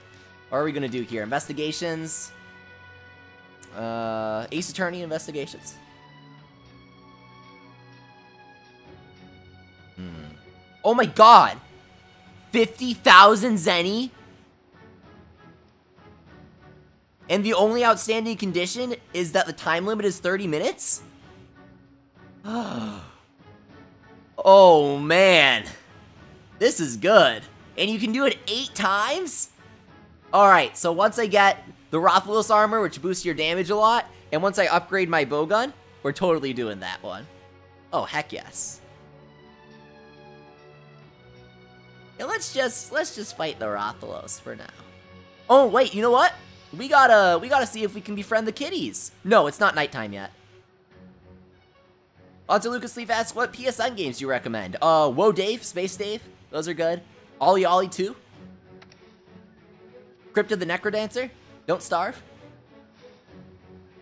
What are we gonna do here? Investigations. Ace Attorney investigations. Oh my god! 50,000 Zenny? And the only outstanding condition is that the time limit is 30 minutes? Oh man. This is good. And you can do it 8 times? Alright, so once I get the Rathalos armor, which boosts your damage a lot, and once I upgrade my bowgun, we're totally doing that one. Oh, heck yes. Yeah, let's just fight the Rathalos for now. Oh, wait, you know what? We gotta see if we can befriend the kitties. No, it's not nighttime yet. On to Lucas Leaf asks, what PSN games do you recommend? Whoa Dave, Space Dave, those are good. Ollie Ollie 2. Cryptid the Necrodancer, Don't Starve.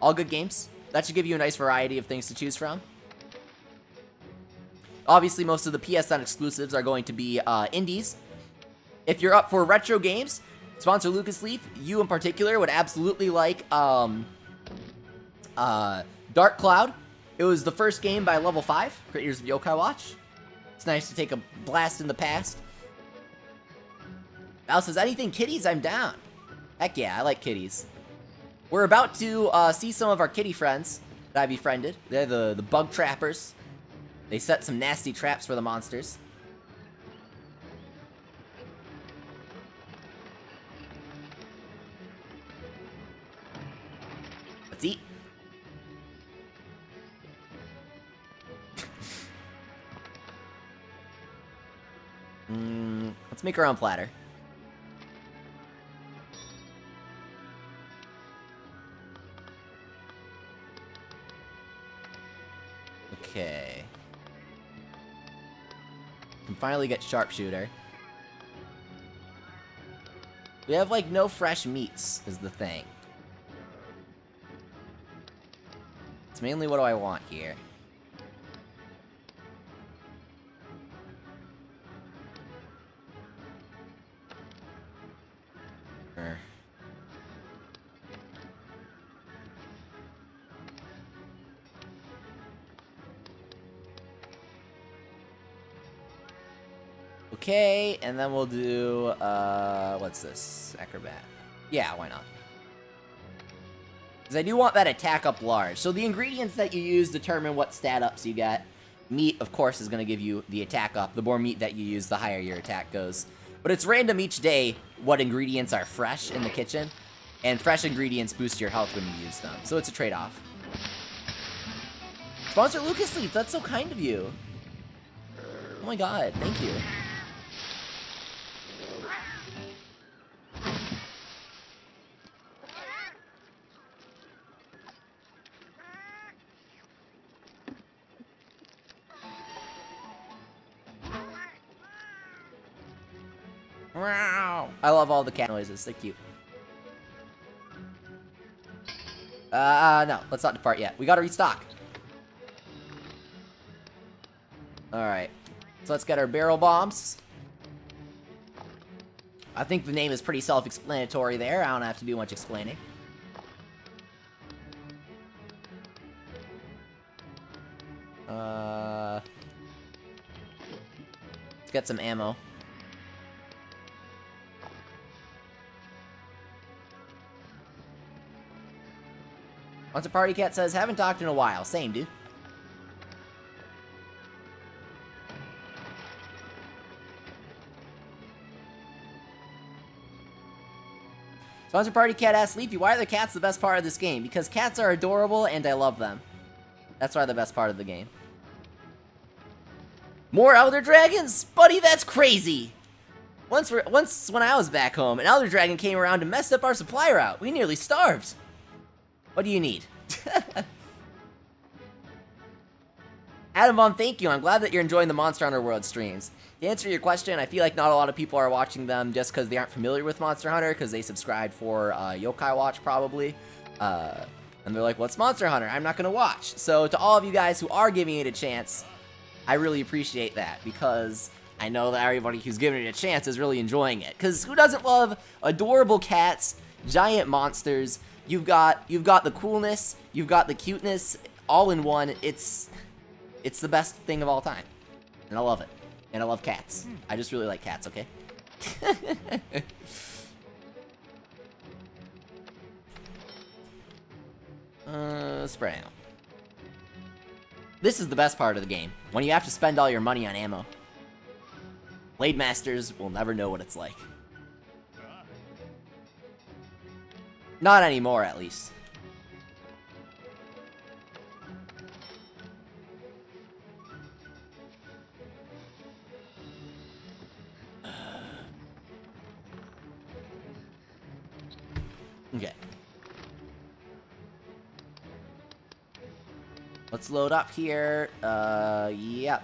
All good games. That should give you a nice variety of things to choose from. Obviously, most of the PSN exclusives are going to be indies. If you're up for retro games, sponsor Lucas Leaf, you in particular would absolutely like Dark Cloud. It was the first game by Level 5, creators of Yokai Watch. It's nice to take a blast in the past. Val says, anything kitties, I'm down. Heck yeah, I like kitties. We're about to see some of our kitty friends that I befriended. They're the bug trappers. They set some nasty traps for the monsters. Let's eat. Let's make our own platter. Okay. Can finally get sharpshooter. We have like no fresh meats is the thing. It's mainly what do I want here. Okay, and then we'll do, what's this? Acrobat. Yeah, why not? Because I do want that attack up large. So the ingredients that you use determine what stat ups you get. Meat, of course, is going to give you the attack up. The more meat that you use, the higher your attack goes. But it's random each day what ingredients are fresh in the kitchen. And fresh ingredients boost your health when you use them. So it's a trade-off. Sponsor Lucas Leaf, that's so kind of you. Oh my god, thank you. I love all the cat noises, they're cute. No, let's not depart yet. We gotta restock. Alright. So let's get our barrel bombs. I think the name is pretty self-explanatory there. I don't have to do much explaining. Let's get some ammo. Once a Party Cat says, haven't talked in a while. Same, dude. Sponsor Party Cat asks Leafy, why are the cats the best part of this game? Because cats are adorable and I love them. That's why they're the best part of the game. More Elder Dragons? Buddy, that's crazy! Once when I was back home, an Elder Dragon came around and messed up our supply route. We nearly starved. What do you need? Adam Von, thank you. I'm glad that you're enjoying the Monster Hunter World streams. To answer your question, I feel like not a lot of people are watching them just because they aren't familiar with Monster Hunter, because they subscribe for Yokai Watch, probably. And they're like, what's Monster Hunter? I'm not going to watch. So to all of you guys who are giving it a chance, I really appreciate that, because I know that everybody who's giving it a chance is really enjoying it. Because who doesn't love adorable cats, giant monsters? You've got the coolness, you've got the cuteness, all in one. It's the best thing of all time, and I love it. And I love cats. I just really like cats. Okay. Spray ammo. This is the best part of the game, when you have to spend all your money on ammo. Blade Masters will never know what it's like. Not anymore, at least. Okay. Let's load up here. Yep.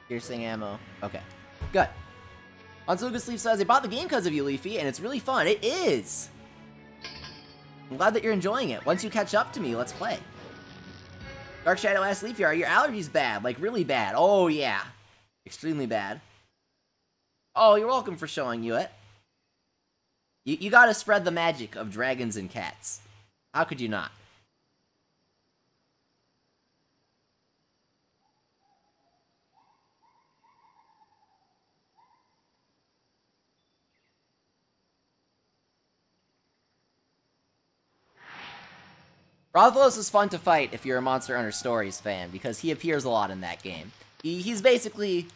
Piercing ammo. Okay. Good. Lucas Leaf says, I bought the game because of you, Leafy, and it's really fun. It is! I'm glad that you're enjoying it. Once you catch up to me, let's play. Dark Shadow asks Leafy, are your allergies bad? Like, really bad? Oh, yeah. Extremely bad. Oh, you're welcome for showing you it. You gotta spread the magic of dragons and cats. How could you not? Rathalos is fun to fight if you're a Monster Hunter Stories fan, because he appears a lot in that game. He's basically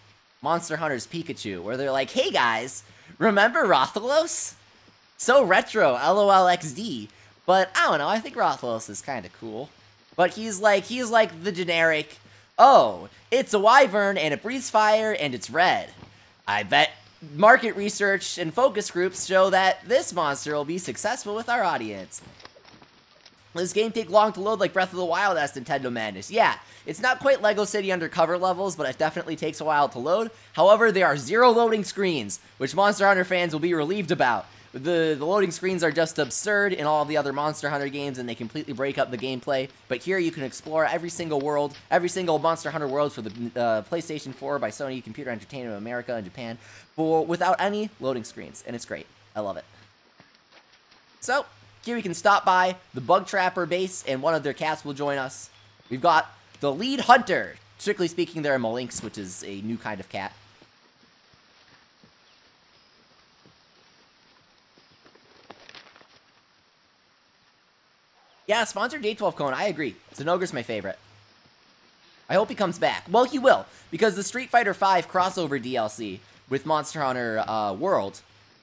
Monster Hunter's Pikachu, where they're like, hey guys, remember Rathalos? So retro, LOLXD. But I don't know, I think Rathalos is kind of cool. But he's like the generic, oh, it's a wyvern and it breathes fire and it's red. I bet market research and focus groups show that this monster will be successful with our audience. This game take long to load like Breath of the Wild as Nintendo Madness. Yeah, it's not quite Lego City Undercover levels, but it definitely takes a while to load. However, there are 0 loading screens, which Monster Hunter fans will be relieved about. The loading screens are just absurd in all of the other Monster Hunter games, and they completely break up the gameplay. But here you can explore every single world, every single Monster Hunter world for the PlayStation 4 by Sony Computer Entertainment of America and Japan, without any loading screens, and it's great. I love it. So, here we can stop by the Bug Trapper base, and one of their cats will join us. We've got the lead hunter. Strictly speaking, they're a Malinx, which is a new kind of cat. Yeah, sponsored J12 Cone, I agree. Zinogre's my favorite. I hope he comes back. Well, he will, because the Street Fighter V crossover DLC with Monster Hunter World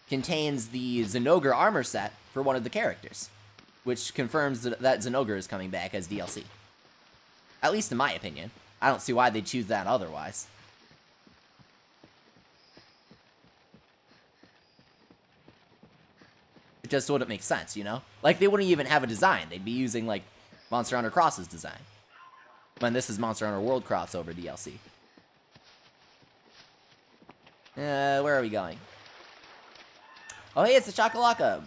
contains the Zinogre armor set for one of the characters, which confirms that Zinogre is coming back as DLC. At least in my opinion. I don't see why they'd choose that otherwise. It just wouldn't make sense, you know? Like, they wouldn't even have a design. They'd be using, like, Monster Hunter Cross's design. When this is Monster Hunter World crossover DLC. Where are we going? Oh, hey, it's the Gajalaka.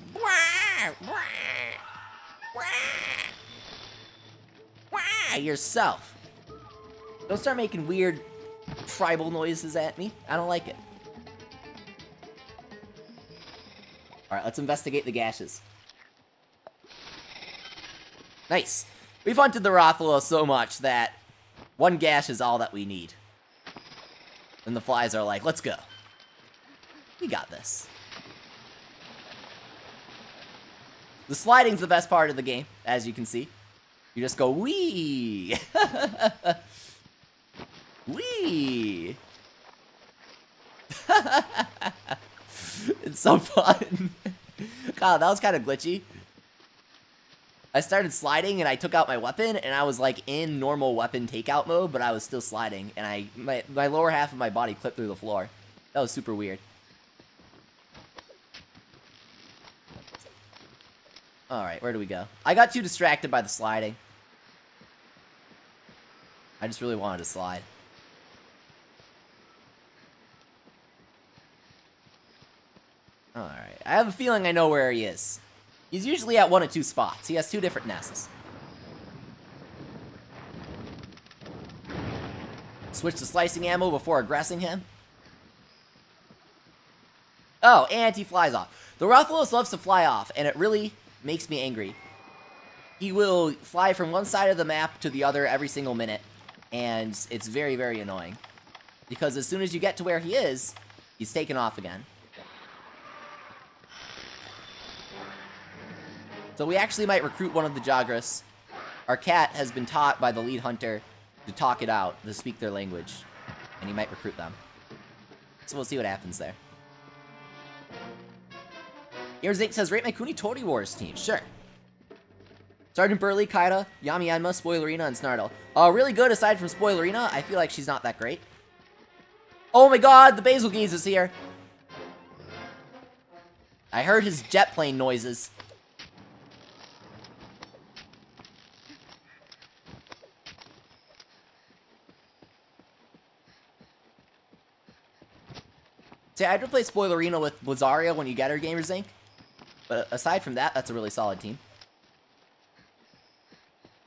Yourself. Don't start making weird tribal noises at me. I don't like it. Alright, let's investigate the gashes. Nice. We've hunted the Rathalos so much that one gash is all that we need. And the flies are like, let's go. We got this. The sliding's the best part of the game, as you can see. You just go, wee! Wee! It's so fun. God, that was kind of glitchy. I started sliding and I took out my weapon and I was like in normal weapon takeout mode, but I was still sliding and my lower half of my body clipped through the floor. That was super weird. Alright, where do we go? I got too distracted by the sliding. I just really wanted to slide. Alright, I have a feeling I know where he is. He's usually at one of two spots. He has two different nests. Switch to slicing ammo before aggressing him. Oh, and he flies off. The Rathalos loves to fly off, and it really makes me angry. He will fly from one side of the map to the other every single minute, and it's very, very annoying. Because as soon as you get to where he is, he's taken off again. So we actually might recruit one of the Jagras. Our cat has been taught by the lead hunter to talk it out, to speak their language. And he might recruit them. So we'll see what happens there. Earzink says, rate my Kuni Tori Wars team. Sure. Sergeant Burley, Kaida, Yami Enma, Spoilerina, and Snartle. Really good aside from Spoilerina. I feel like she's not that great. Oh my god, the Basil Geese is here. I heard his jet plane noises. See, I'd replace Spoilerina with Blizaria when you get her, Gamers Inc. But aside from that, that's a really solid team.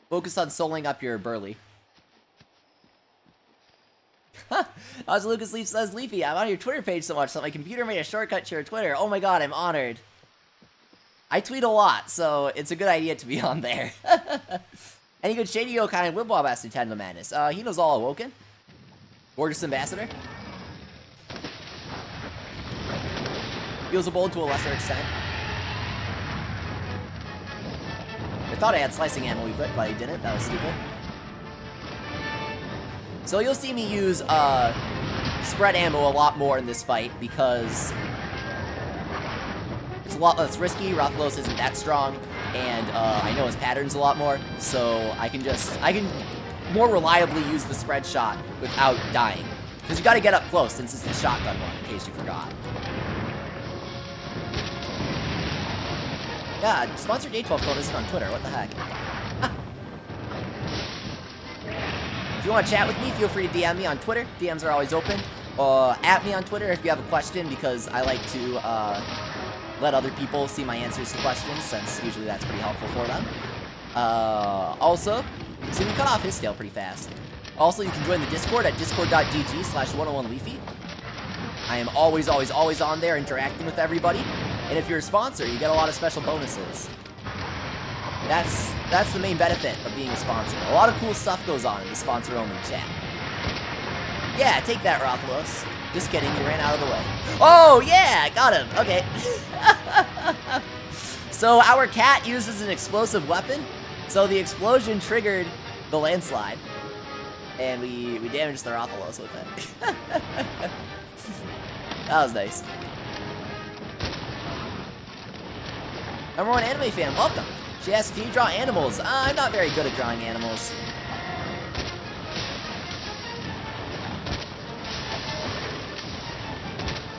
Focus on soloing up your Burley. As Lucas Leaf says, Leafy, I'm on your Twitter page so much that my computer made a shortcut to your Twitter. Oh my god, I'm honored. I tweet a lot, so it's a good idea to be on there. Any good Shady Yo kind of Whipwab asked Nintendo Madness. He knows all Awoken. Gorgeous Ambassador. Feels a bold to a lesser extent. I thought I had slicing ammo equipped, but I didn't. That was stupid. So you'll see me use spread ammo a lot more in this fight because it's a lot less risky. Rathalos isn't that strong, and I know his patterns a lot more, so I can more reliably use the spread shot without dying. Because you got to get up close since it's the shotgun one, in case you forgot. Yeah, sponsored J12 code isn't on Twitter. What the heck? If you want to chat with me, feel free to DM me on Twitter. DMs are always open. At me on Twitter if you have a question, because I like to let other people see my answers to questions, since usually that's pretty helpful for them. Also, so we cut off his tail pretty fast. Also, you can join the Discord at discord.gg/101leafy. I am always on there interacting with everybody. And if you're a sponsor, you get a lot of special bonuses. That's the main benefit of being a sponsor. A lot of cool stuff goes on in the sponsor-only chat. Yeah, take that, Rathalos. Just kidding, you ran out of the way. Oh, yeah, got him. Okay. So our cat uses an explosive weapon. So the explosion triggered the landslide. And we damaged the Rathalos with it. That was nice. #1 anime fan, welcome. She asks, can you draw animals? I'm not very good at drawing animals.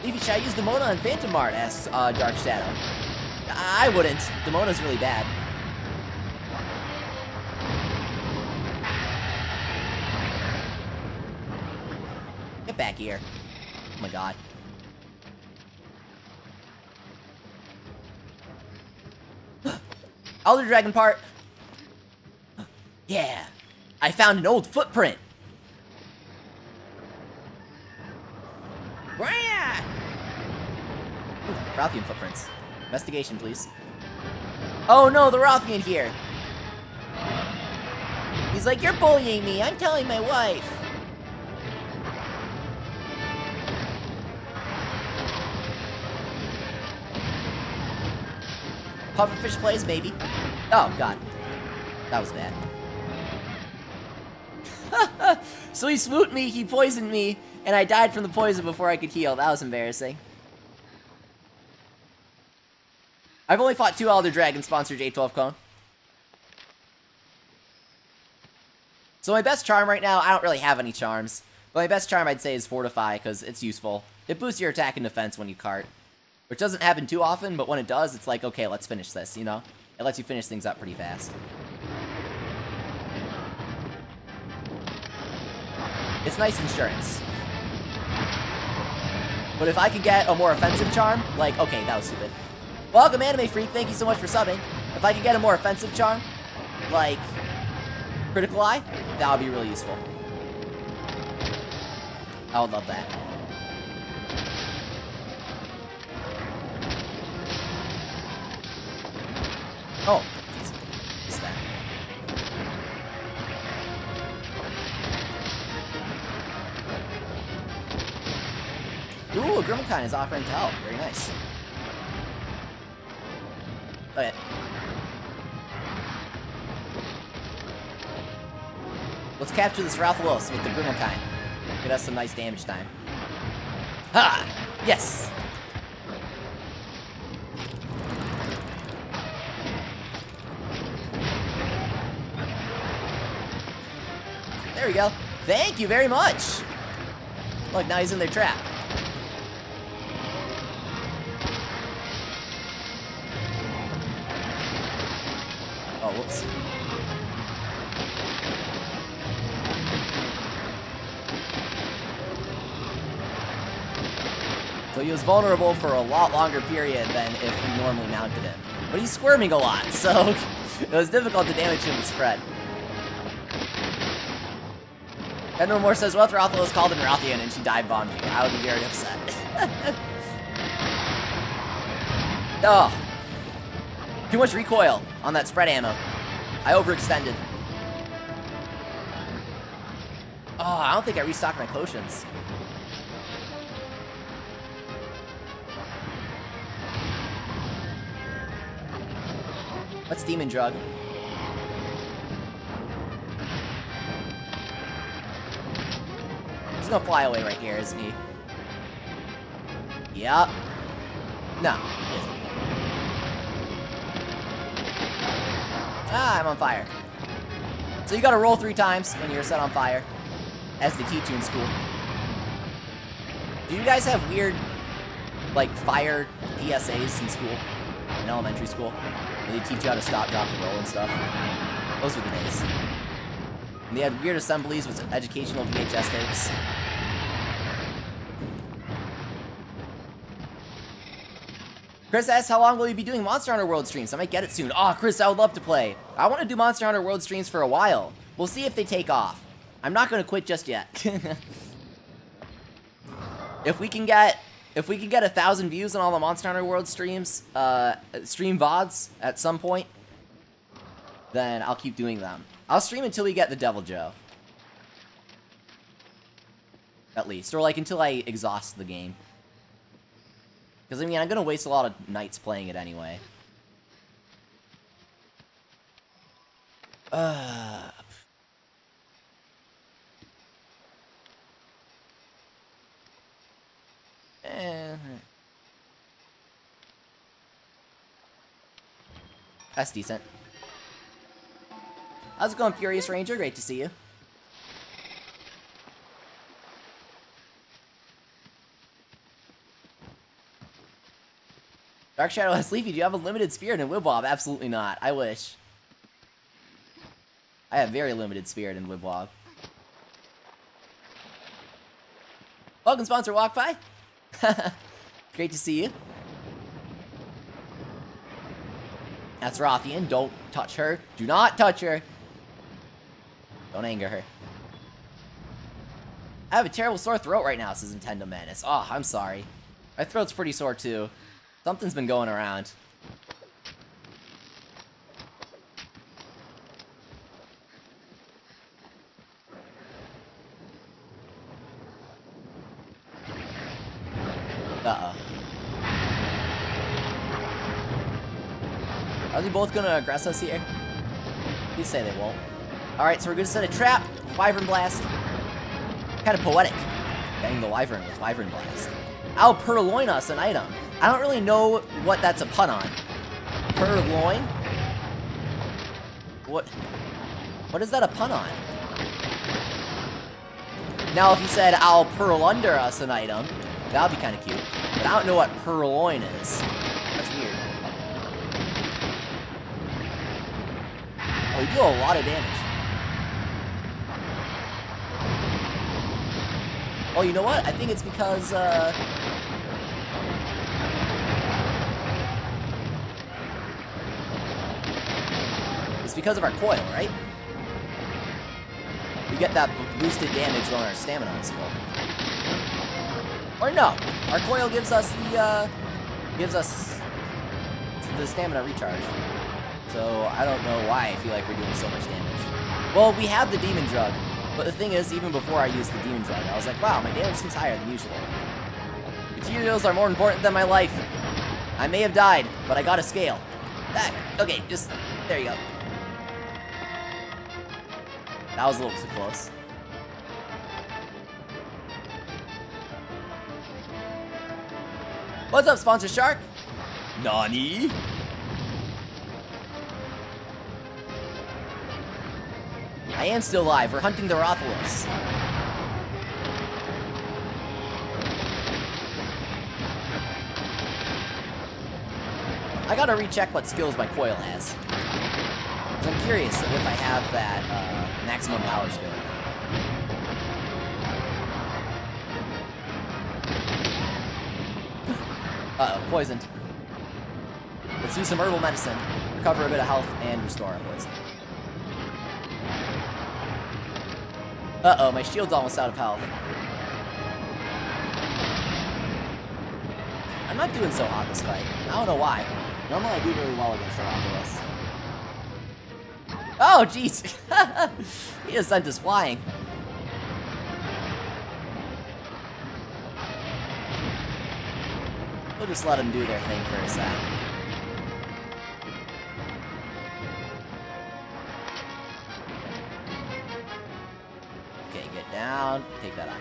Leafy, should I use Demona and Phantom Art? Asks Dark Shadow. I wouldn't. Demona's really bad. Get back here. Oh my god. Elder Dragon part. Yeah. I found an old footprint. Ooh, Rothian footprints. Investigation, please. Oh no, the Rothian here. He's like, you're bullying me. I'm telling my wife. Pufferfish plays, maybe. Oh, God. That was bad. So he swooped me, he poisoned me, and I died from the poison before I could heal. That was embarrassing. I've only fought 2 Elder Dragons sponsored J12 Cone. So my best charm right now, I don't really have any charms. But my best charm I'd say is Fortify, because it's useful. It boosts your attack and defense when you cart. Which doesn't happen too often, but when it does, it's like, okay, let's finish this, you know? It lets you finish things up pretty fast. It's nice insurance. But if I could get a more offensive charm, like, okay, that was stupid. Welcome, Anime Freak, thank you so much for subbing. If I could get a more offensive charm, like Critical Eye, that would be really useful. I would love that. Oh, jeez. What's that? Ooh, Grimmelskin is offering to help. Very nice. Okay. Let's capture this Rathalos with the Grimmelskin. Get us some nice damage time. Ha! Yes! There we go. Thank you very much! Look, now he's in their trap. Oh, whoops. So he was vulnerable for a lot longer period than if we normally mounted him. But he's squirming a lot, so it was difficult to damage him with spread. And No More says, well, if Rathalos called in Rathian and she dive bombed you, I would be very upset. Oh. Too much recoil on that spread ammo. I overextended. Oh, I don't think I restocked my potions. What's Demon Drug? He's gonna fly away right here, isn't he? Yep. No, he isn't. Ah, I'm on fire. So you gotta roll 3 times when you're set on fire, as they teach you in school. Do you guys have weird, like, fire PSAs in school? In elementary school? Where they teach you how to stop, drop, and roll and stuff? Those were the days. And they had weird assemblies with educational VHS tapes. Chris asks, how long will you be doing Monster Hunter World streams? I might get it soon. Oh, Chris, I would love to play. I want to do Monster Hunter World streams for a while. We'll see if they take off. I'm not going to quit just yet. If we can get 1,000 views on all the Monster Hunter World streams, stream VODs at some point, then I'll keep doing them. I'll stream until we get the Devil Joe. At least. Or, like, until I exhaust the game. Because, I mean, I'm going to waste a lot of nights playing it anyway. That's decent. How's it going, Furious Ranger? Great to see you. Dark Shadow has Leafy. Do you have a limited spirit in Wibwob? Absolutely not. I wish. I have very limited spirit in Wibwob. Welcome, sponsor WalkFi. Great to see you. That's Rothian. Don't touch her. Do not touch her. Don't anger her. I have a terrible sore throat right now, says Nintendo Menace. Oh, I'm sorry. My throat's pretty sore, too. Something's been going around. Uh-oh. Are they both gonna aggress us here? Please say they won't. Alright, so we're gonna set a trap. Wyvern Blast. Kind of poetic. Bang the Wyvern with Wyvern Blast. I'll purloin us an item. I don't really know what that's a pun on. Purloin? What is that a pun on? Now, if you said, I'll purlunder us an item, that would be kind of cute. But I don't know what purloin is. That's weird. Oh, we do a lot of damage. Oh, you know what? I think it's because, it's because of our coil, right? We get that boosted damage when our stamina is full. Or no, our coil gives us the stamina recharge. So I don't know why I feel like we're doing so much damage. Well, we have the demon drug, but the thing is, even before I used the demon drug, I was like, wow, my damage seems higher than usual. Materials are more important than my life. I may have died, but I got a scale. Okay, just there you go. That was a little too close. What's up, Sponsor Shark? Nani? I am still alive. We're hunting the Rothalos. I gotta recheck what skills my coil has. 'Cause I'm curious if I have that maximum power skill. Uh-oh, poisoned. Let's use some herbal medicine. Recover a bit of health and restore our poison. Uh-oh, my shield's almost out of health. I'm not doing so hot this fight. I don't know why. Normally I do really well against the Rothalos. Oh, jeez! He just sent us flying. We'll just let them do their thing for a sec. Okay, get down. Take that off.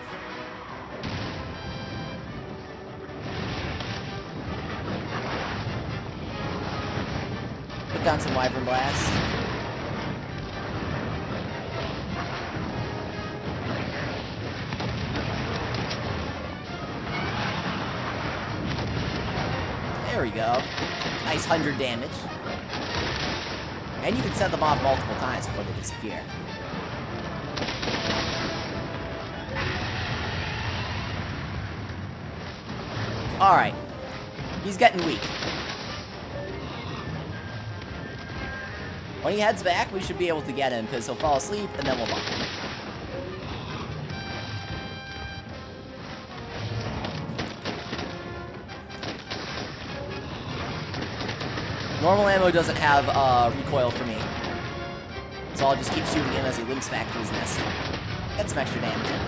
Put down some Wyvern Blast. There we go. Nice 100 damage. And you can set them off multiple times before they disappear. Alright. He's getting weak. When he heads back, we should be able to get him, because he'll fall asleep, and then we'll bump him. Normal ammo doesn't have recoil for me. So I'll just keep shooting him as he limps back to his nest. Get some extra damage in.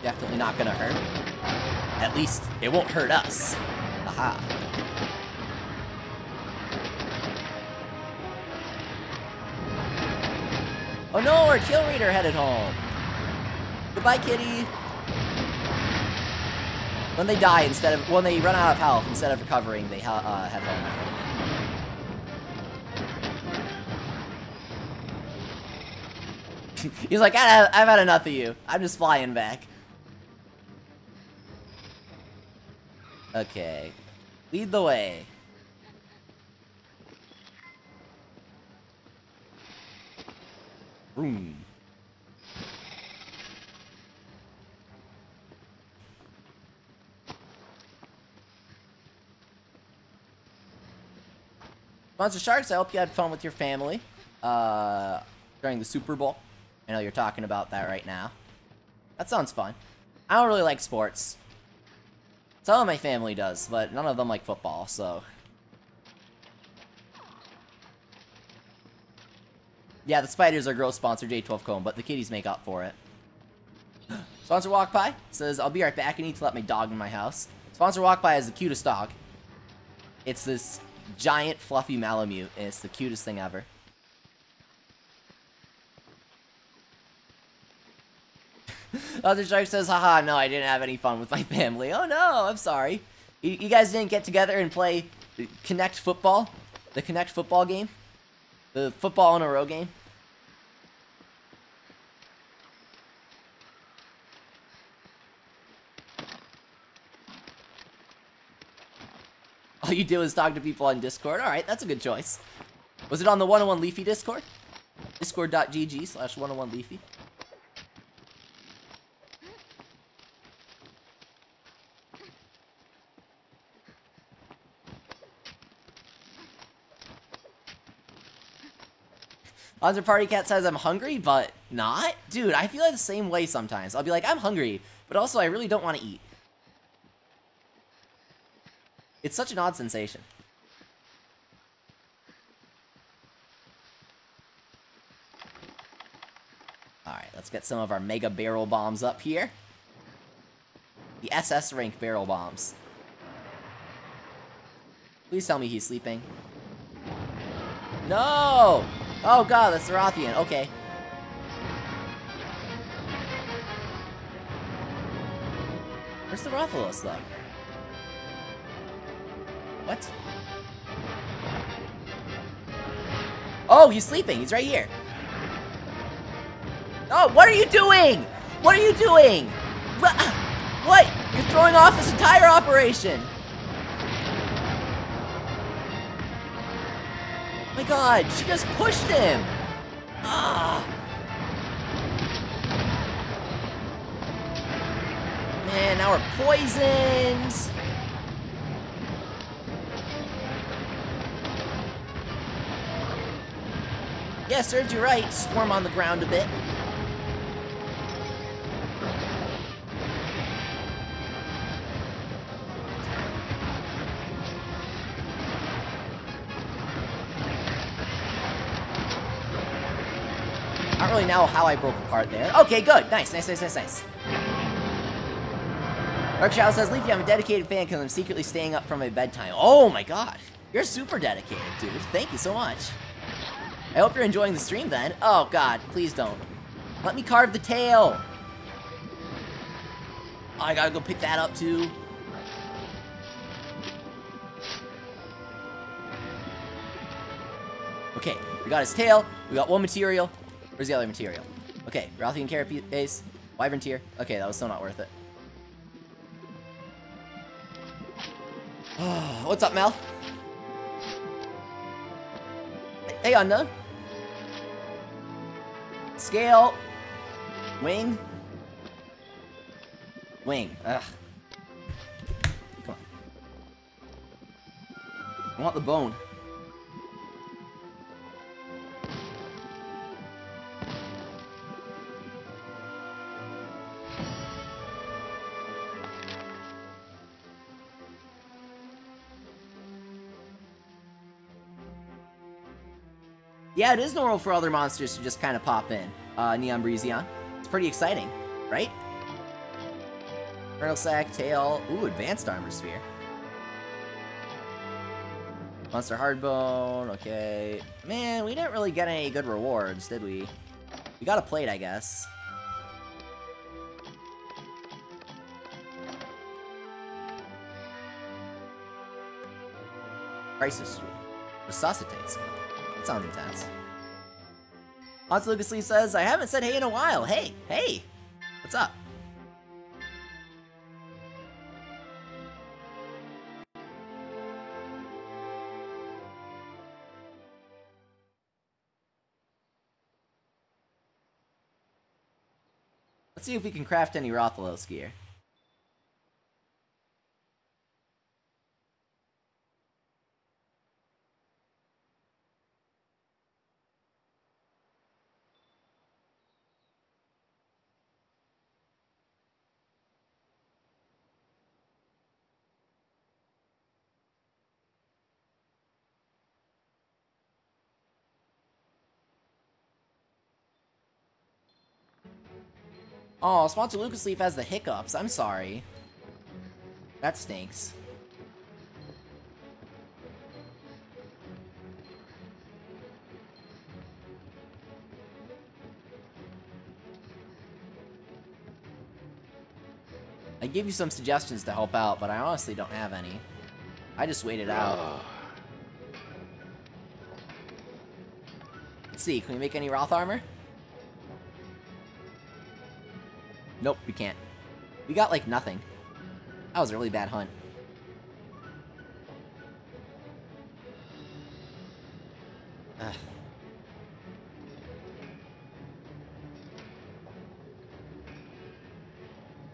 Definitely not gonna hurt. At least, it won't hurt us. Aha. Oh no, our kill reader headed home. Goodbye, kitty. When they die, when they run out of health, instead of recovering, they head home, I think. He's like, I've had enough of you. I'm just flying back. Okay. Lead the way. Boom. Monster Sharks, I hope you had fun with your family during the Super Bowl. I know you're talking about that right now. That sounds fun. I don't really like sports. Some of my family does, but none of them like football, so... Yeah, the spiders are gross sponsor J12 Cone, but the kitties make up for it. Sponsor Walk By says, I'll be right back. I need to let my dog in my house. Sponsor Walk By is the cutest dog. It's this giant, fluffy Malamute, and it's the cutest thing ever. Other Shark says, haha, no, I didn't have any fun with my family. Oh no, I'm sorry. You guys didn't get together and play Connect Football? The Connect Football game? The football in a row game? All you do is talk to people on Discord. Alright, that's a good choice. Was it on the 101 Leafy Discord? Discord.gg/101 Leafy. Other Party Cat says I'm hungry, but not? Dude, I feel like the same way sometimes. I'll be like, I'm hungry, but also I really don't want to eat. It's such an odd sensation. Alright, let's get some of our mega barrel bombs up here. The SS rank barrel bombs. Please tell me he's sleeping. No! Oh god, that's the Rothian. Okay. Where's the Rathalos, though? What? Oh, he's sleeping. He's right here. Oh, what are you doing? What are you doing? What? You're throwing off this entire operation. My god, she just pushed him! Ah! Man, now we're poisoned! Yeah, served you right. Swarm on the ground a bit. I don't really know how I broke apart there. Okay, good. Nice. Dark Shadow says, Leafy, I'm a dedicated fan because I'm secretly staying up from my bedtime. Oh my god. You're super dedicated, dude. Thank you so much. I hope you're enjoying the stream then. Oh god, please don't. Let me carve the tail. Oh, I gotta go pick that up too. Okay, we got his tail. We got one material. Where's the other material? Okay, Rothian Carapace, Wyvern Tier. Okay, that was still not worth it. What's up, Mel? Hey, Unknown. Scale. Wing. Wing. Ugh. Come on. I want the bone. Yeah, it is normal for other monsters to just kind of pop in. Neon Breezeon. It's pretty exciting, right? Kernel Sack, Tail. Ooh, Advanced Armor Sphere. Monster Hardbone, okay. Man, we didn't really get any good rewards, did we? We got a plate, I guess. Crisis Stool. Resuscitate Skill. That sounds intense. Hans Lucas Lee says, I haven't said hey in a while. Hey, hey. What's up? Let's see if we can craft any Rathalos gear. Oh, Sponsor Lucas Leaf has the hiccups. I'm sorry. That stinks. I give you some suggestions to help out, but I honestly don't have any. I just waited out. Let's see, can we make any Roth armor? Nope, we can't. We got, like, nothing. That was a really bad hunt. Ugh.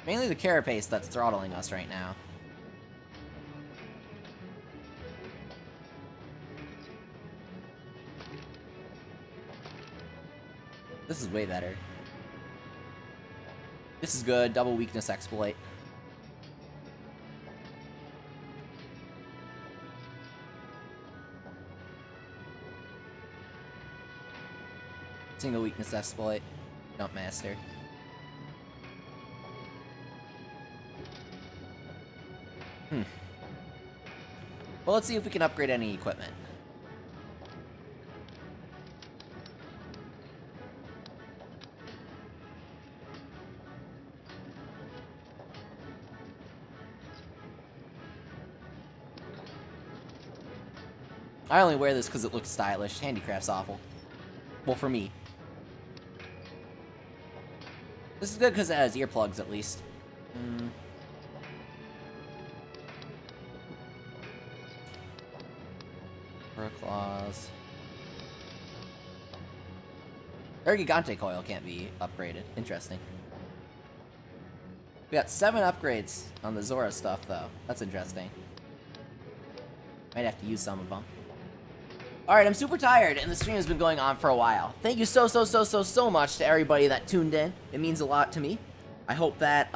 Mainly the carapace that's throttling us right now. This is way better. This is good. Double weakness exploit. Single weakness exploit. Jump master. Well, let's see if we can upgrade any equipment. I only wear this because it looks stylish. Handicraft's awful. Well, for me. This is good because it has earplugs, at least. Claws. Their Gigante coil can't be upgraded. Interesting. We got 7 upgrades on the Zora stuff, though. That's interesting. Might have to use some of them. Alright, I'm super tired, and the stream has been going on for a while. Thank you so much to everybody that tuned in. It means a lot to me. I hope that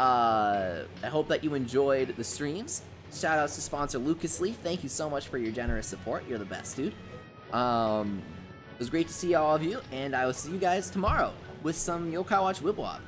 you enjoyed the streams. Shoutouts to sponsor Lucas Leaf. Thank you so much for your generous support. You're the best, dude. It was great to see all of you, and I will see you guys tomorrow with some Yokai Watch Wibwab.